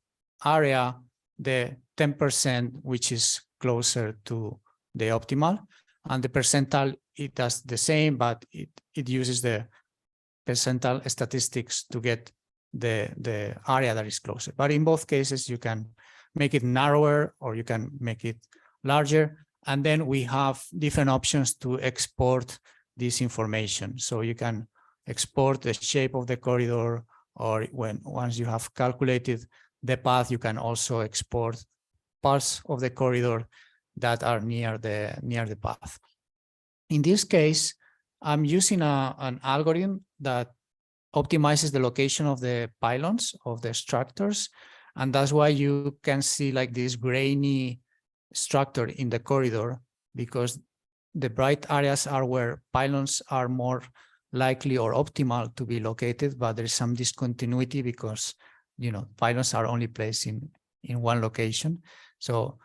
area the 10% which is closer to the optimal, and the percentile, it does the same, but it uses the percentile statistics to get the area that is closer. But in both cases, you can make it narrower or you can make it larger. And then we have different options to export this information. So you can export the shape of the corridor, or once you have calculated the path, you can also export parts of the corridor that are near the path. In this case, I'm using an algorithm that optimizes the location of the pylons of the structures, and that's why you can see like this grainy structure in the corridor, because the bright areas are where pylons are more likely or optimal to be located, but there's some discontinuity because pylons are only placed in one location. So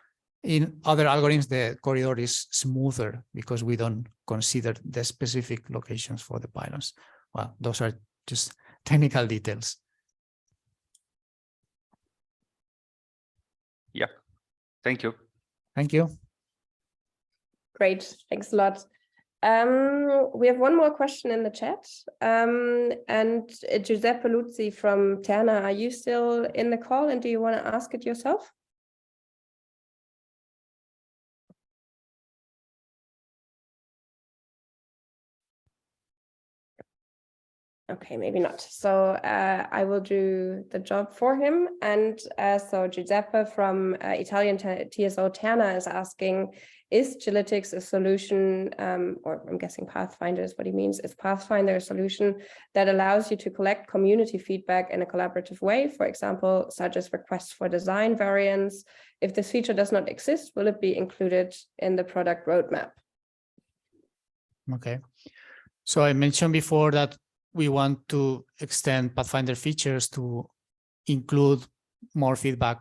in other algorithms, the corridor is smoother because we don't consider the specific locations for the pylons. Well, those are just technical details. Yeah, thank you. Thank you. Great, thanks a lot. We have one more question in the chat. And Giuseppe Luzzi from Terna, are you still in the call and do you want to ask it yourself? Okay, maybe not. So I will do the job for him. And so Giuseppe from Italian TSO Terna is asking, is Gilytics a solution, or I'm guessing Pathfinder is what he means, is Pathfinder a solution that allows you to collect community feedback in a collaborative way, for example, such as requests for design variants? If this feature does not exist, will it be included in the product roadmap? Okay. So I mentioned before that we want to extend Pathfinder features to include more feedback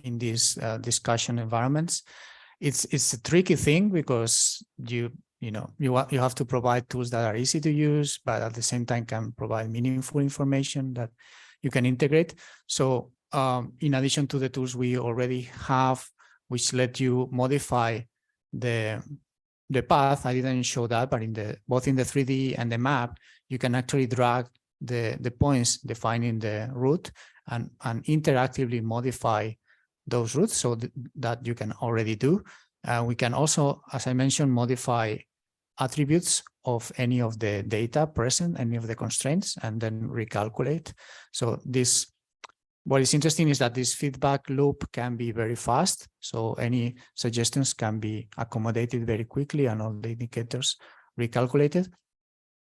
in these discussion environments. It's a tricky thing because you have to provide tools that are easy to use, but at the same time can provide meaningful information that you can integrate. So in addition to the tools we already have, which let you modify the path, I didn't show that, but both in the 3D and the map, you can actually drag the points defining the route and interactively modify those routes, so that you can already do. We can also, as I mentioned, modify attributes of any of the data present, any of the constraints, and then recalculate. So what is interesting is that this feedback loop can be very fast. So any suggestions can be accommodated very quickly and all the indicators recalculated.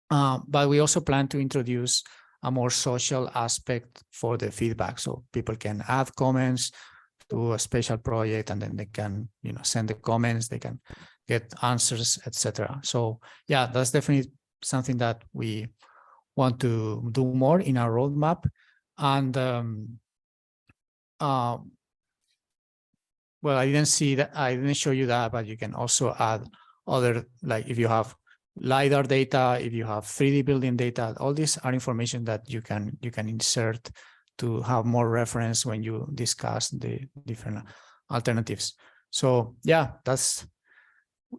But we also plan to introduce a more social aspect for the feedback. So people can add comments to a special project, and then they can, send the comments, they can get answers, etc. So yeah, that's definitely something that we want to do more in our roadmap. And well, I didn't show you that, but you can also add other, like if you have LiDAR data, if you have 3D building data, all these are information that you can insert to have more reference when you discuss the different alternatives. So yeah,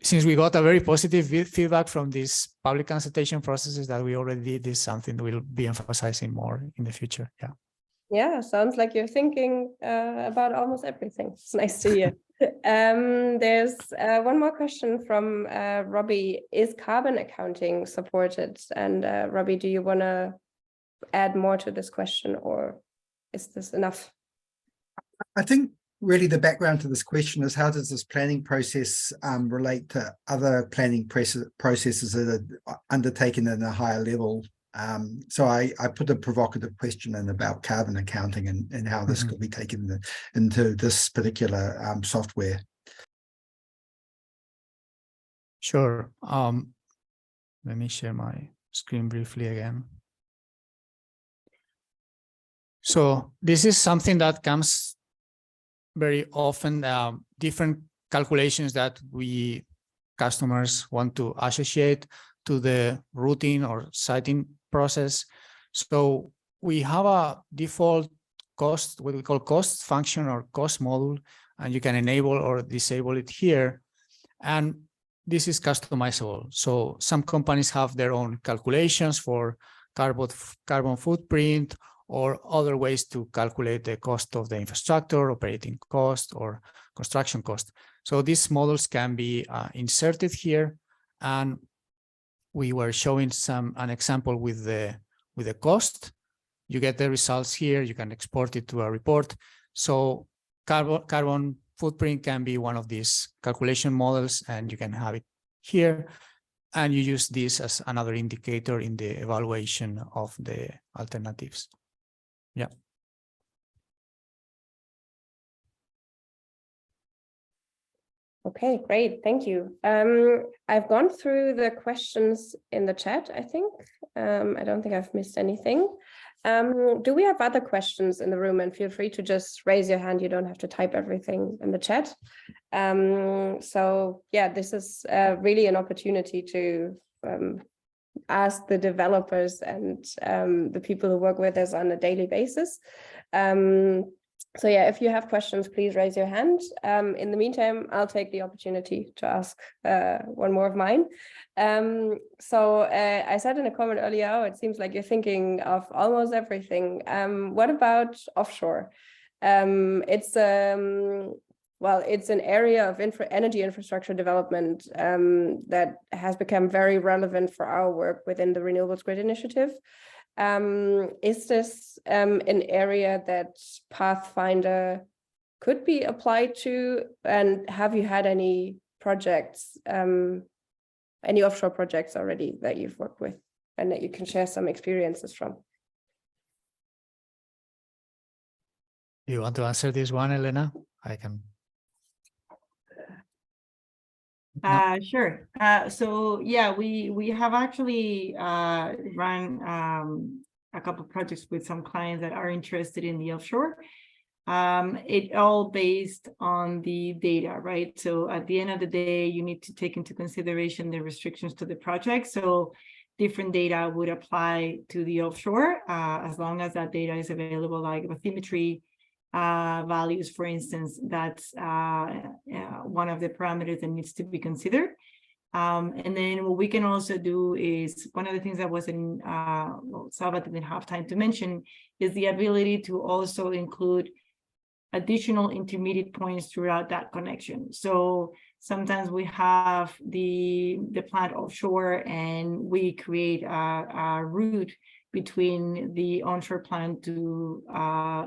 since we got a very positive feedback from these public consultation processes that we already did, this is something we'll be emphasizing more in the future. Yeah. Yeah, sounds like you're thinking about almost everything. It's nice to hear. There's one more question from Robbie. Is carbon accounting supported? And Robbie, do you want to add more to this question, or is this enough? I think really the background to this question is, how does this planning process relate to other planning processes that are undertaken at a higher level? So I put a provocative question in about carbon accounting and how this could be taken into this particular software. Sure. Let me share my screen briefly again. So this is something that comes very often, different calculations that we customers want to associate to the routing or siting process. So we have a default cost, what we call cost function or cost module, and you can enable or disable it here. And this is customizable. So some companies have their own calculations for carbon footprint or other ways to calculate the cost of the infrastructure, operating cost, or construction cost. So these models can be inserted here, and we were showing an example with the cost. You get the results here. You can export it to a report. So carbon footprint can be one of these calculation models, and you can have it here. And you use this as another indicator in the evaluation of the alternatives. Yeah. Okay, great. Thank you. I've gone through the questions in the chat, I think. I don't think I've missed anything. Do we have other questions in the room? And feel free to just raise your hand. You don't have to type everything in the chat. So yeah, this is really an opportunity to ask the developers and the people who work with us on a daily basis. So yeah, if you have questions, please raise your hand. In the meantime, I'll take the opportunity to ask one more of mine. So I said in a comment earlier, oh, it seems like you're thinking of almost everything. What about offshore? It's an area of energy infrastructure development that has become very relevant for our work within the Renewables Grid Initiative. Is this an area that Pathfinder could be applied to? And have you had any projects, any offshore projects already that you've worked with and that you can share some experiences from? You want to answer this one, Elena? I can. Sure. So yeah, we have actually run a couple of projects with some clients that are interested in the offshore. It all based on the data, right? So at the end of the day, you need to take into consideration the restrictions to the project. So different data would apply to the offshore as long as that data is available, like bathymetry values, for instance. That's one of the parameters that needs to be considered. And then what we can also do is, one of the things that wasn't, Salva didn't have time to mention, is the ability to also include additional intermediate points throughout that connection. So sometimes we have the plant offshore and we create a route between the onshore plant to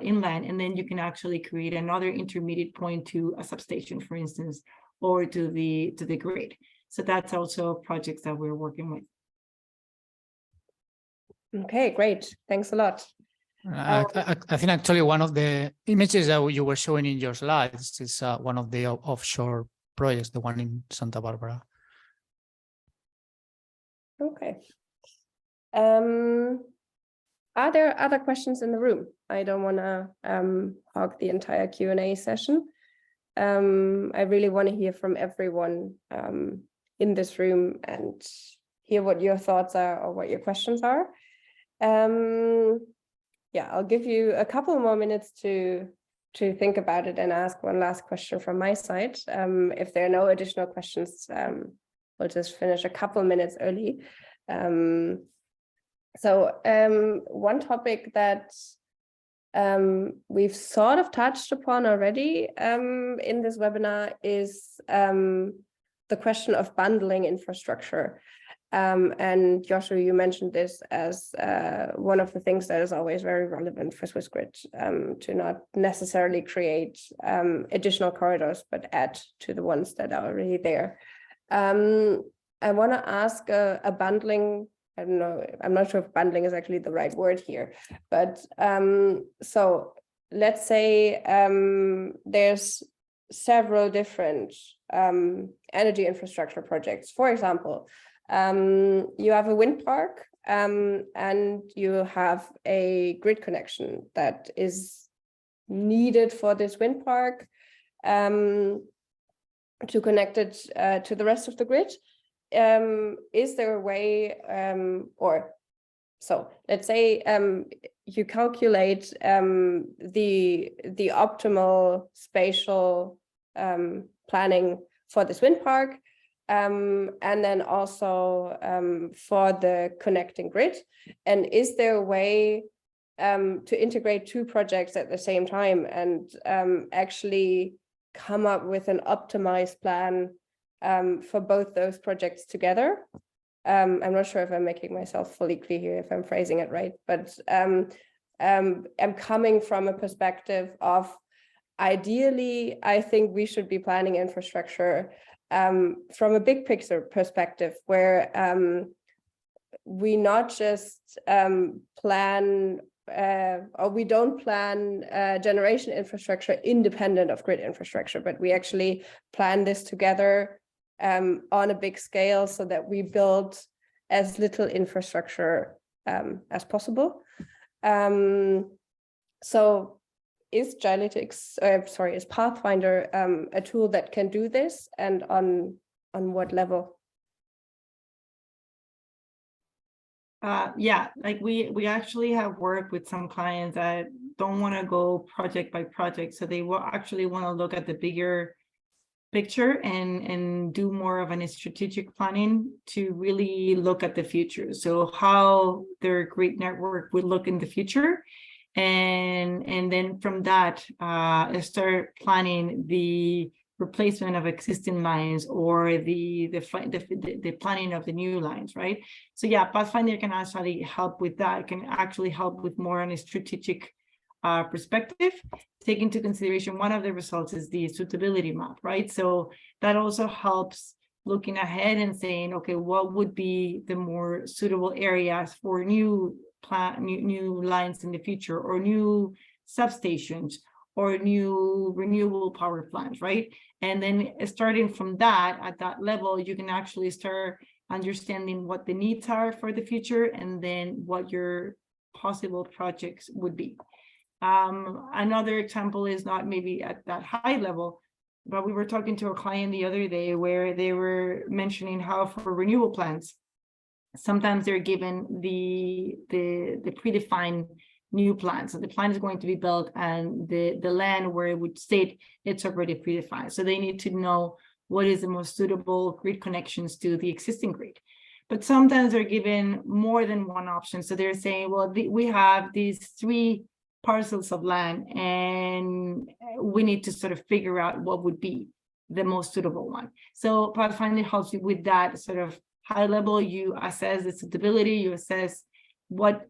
inland, and then you can actually create another intermediate point to a substation, for instance, or to the grid. So that's also projects that we're working with. Okay, great. Thanks a lot. I think actually one of the images that you were showing in your slides is one of the offshore projects, the one in Santa Barbara. Okay. Are there other questions in the room? I don't want to hog the entire Q&A session. I really want to hear from everyone in this room and hear what your thoughts are or what your questions are. Yeah, I'll give you a couple more minutes to think about it and ask one last question from my side. If there are no additional questions, we'll just finish a couple minutes early. So one topic that we've sort of touched upon already in this webinar is the question of bundling infrastructure. And Joshua, you mentioned this as one of the things that is always very relevant for Swissgrid, to not necessarily create additional corridors, but add to the ones that are already there. I want to ask a bundling, I don't know, I'm not sure if bundling is actually the right word here, but so let's say there's several different energy infrastructure projects. For example, you have a wind park and you have a grid connection that is needed for this wind park to connect it to the rest of the grid. Is there a way, or so let's say you calculate the optimal spatial planning for this wind park, and then also for the connecting grid. And is there a way to integrate two projects at the same time and actually come up with an optimized plan for both those projects together? I'm not sure if I'm making myself fully clear here, if I'm phrasing it right, but I'm coming from a perspective of, ideally, I think we should be planning infrastructure from a big picture perspective, where we not just plan or we don't plan generation infrastructure independent of grid infrastructure, but we actually plan this together on a big scale so that we build as little infrastructure as possible. So is Gilytics, is Pathfinder a tool that can do this, and on what level? Yeah, like we actually have worked with some clients that don't want to go project by project, so they will actually want to look at the bigger picture and do more of a strategic planning to really look at the future. So how their grid network would look in the future, and then from that start planning the replacement of existing lines or the planning of the new lines, right? So yeah, Pathfinder can actually help with that. It can actually help with more on a strategic perspective. Take into consideration, one of the results is the suitability map, right? So that also helps looking ahead and saying, okay, what would be the more suitable areas for new lines in the future, or new substations, or new renewable power plants, right? And then starting from that, at that level, you can actually start understanding what the needs are for the future and then what your possible projects would be. Another example is not maybe at that high level, but we were talking to a client the other day where they were mentioning how for renewal plans, sometimes they're given the predefined new plan. So the plan is going to be built and the land where it would state it's already predefined. So they need to know what is the most suitable grid connections to the existing grid. But sometimes they're given more than one option. So they're saying, well, we have these 3 parcels of land and we need to sort of figure out what would be the most suitable one. So Pathfinder helps you with that sort of high level. You assess the suitability, you assess what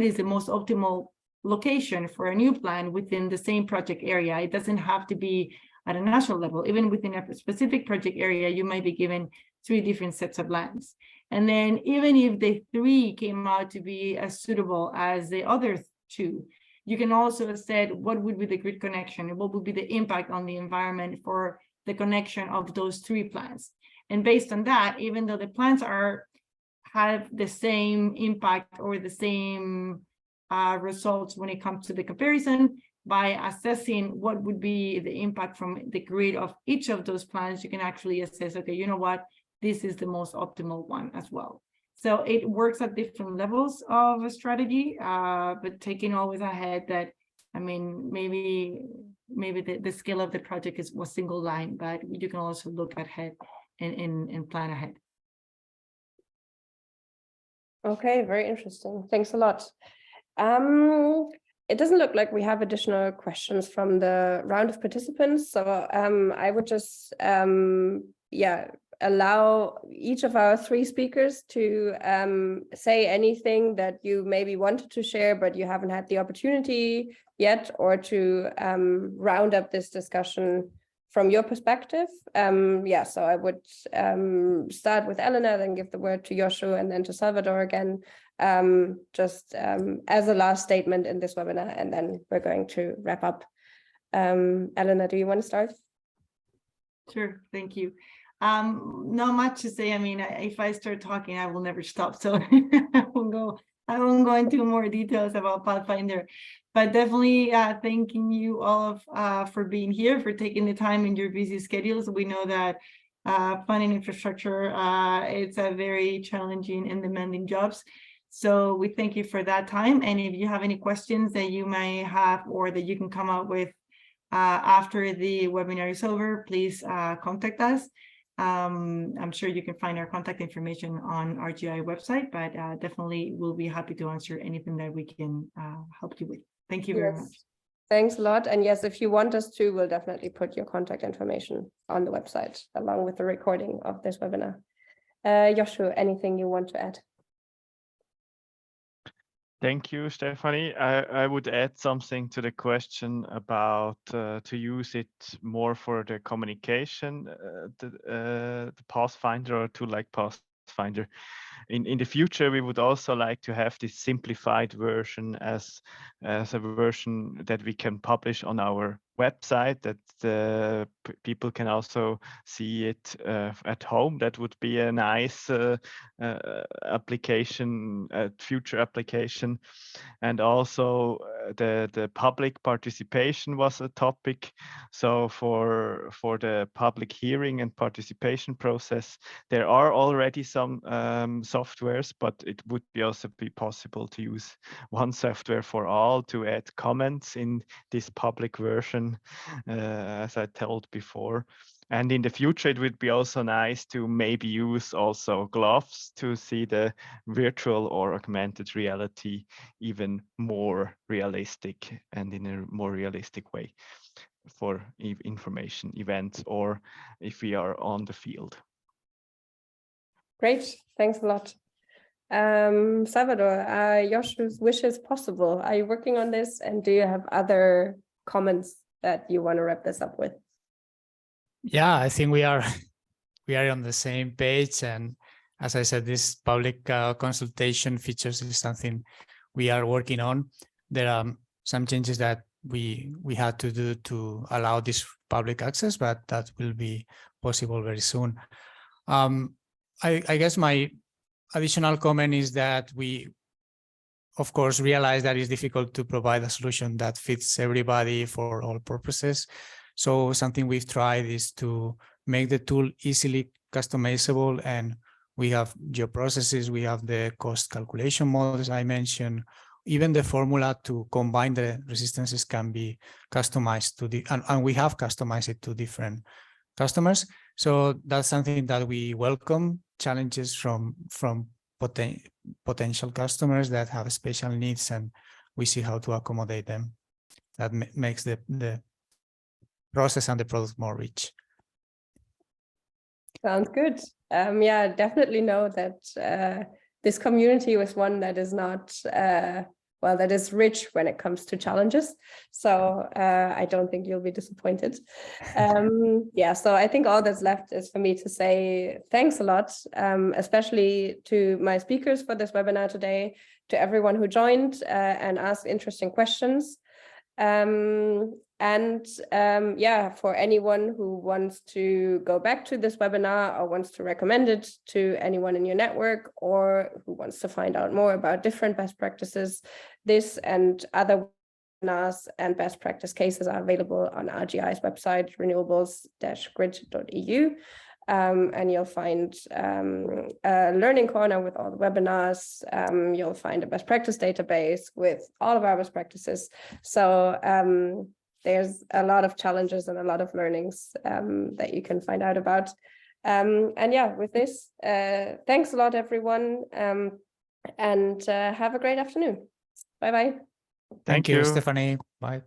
is the most optimal location for a new plan within the same project area. It doesn't have to be at a national level. Even within a specific project area, you might be given 3 different sets of lands. And then even if the 3 came out to be as suitable as the other 2, you can also set what would be the grid connection and what would be the impact on the environment for the connection of those 3 plans. And based on that, even though the plans have the same impact or the same results when it comes to the comparison, by assessing what would be the impact from the grid of each of those plans, you can actually assess, okay, you know what, this is the most optimal one as well. So it works at different levels of a strategy, but taking always ahead that, I mean, maybe the scale of the project is a single line, but you can also look ahead and plan ahead. Okay, very interesting. Thanks a lot. It doesn't look like we have additional questions from the round of participants. So I would just, allow each of our 3 speakers to say anything that you maybe wanted to share, but you haven't had the opportunity yet, or to round up this discussion from your perspective. So I would start with Elena, then give the word to Joshua, and then to Salvador again, just as a last statement in this webinar, and then we're going to wrap up. Elena, do you want to start? Sure, thank you. Not much to say. I mean, if I start talking, I will never stop. So I won't go into more details about Pathfinder, but definitely thanking you all for being here, for taking the time in your busy schedules. We know that planning infrastructure, it's a very challenging and demanding jobs. So we thank you for that time. And if you have any questions that you may have or that you can come up with after the webinar is over, please contact us. I'm sure you can find our contact information on RGI website, but definitely we'll be happy to answer anything that we can help you with. Thank you very much. Thanks a lot. And yes, if you want us to, we'll definitely put your contact information on the website along with the recording of this webinar. Joshua, anything you want to add? Thank you, Stephanie. I would add something to the question about to use it more for the communication, the Pathfinder, or tool like Pathfinder. In the future, we would also like to have this simplified version as a version that we can publish on our website, that people can also see it at home. That would be a nice application, future application. And also the public participation was a topic. So for the public hearing and participation process, there are already some softwares, but it would also be possible to use one software for all to add comments in this public version, as I told before. And in the future, it would be also nice to maybe use also gloves to see the virtual or augmented reality even more realistic and in a more realistic way for information events, or if we are on the field. Great, thanks a lot. Salvador, Joshua's wish is possible. Are you working on this, and do you have other comments that you want to wrap this up with? Yeah, I think we are on the same page, and as I said, this public consultation features is something we are working on. There are some changes that we had to do to allow this public access, but that will be possible very soon. I guess my additional comment is that we, of course, realize that it's difficult to provide a solution that fits everybody for all purposes. So something we've tried is to make the tool easily customizable, and we have geoprocesses, we have the cost calculation models I mentioned, even the formula to combine the resistances can be customized to the, and we have customized it to different customers. So that's something that we welcome, challenges from potential customers that have special needs, and we see how to accommodate them. That makes the process and the product more rich. Sounds good. Yeah, definitely know that this community was one that is not, well, that is rich when it comes to challenges. So I don't think you'll be disappointed. Yeah, so I think all that's left is for me to say thanks a lot, especially to my speakers for this webinar today, to everyone who joined and asked interesting questions. Yeah, for anyone who wants to go back to this webinar or wants to recommend it to anyone in your network, or who wants to find out more about different best practices, this and other webinars and best practice cases are available on RGI's website, renewables-grid.eu. And you'll find a learning corner with all the webinars. You'll find a best practice database with all of our best practices. So there's a lot of challenges and a lot of learnings that you can find out about. And yeah, with this, thanks a lot, everyone. And have a great afternoon. Bye-bye. Thank you, Stephanie. Bye.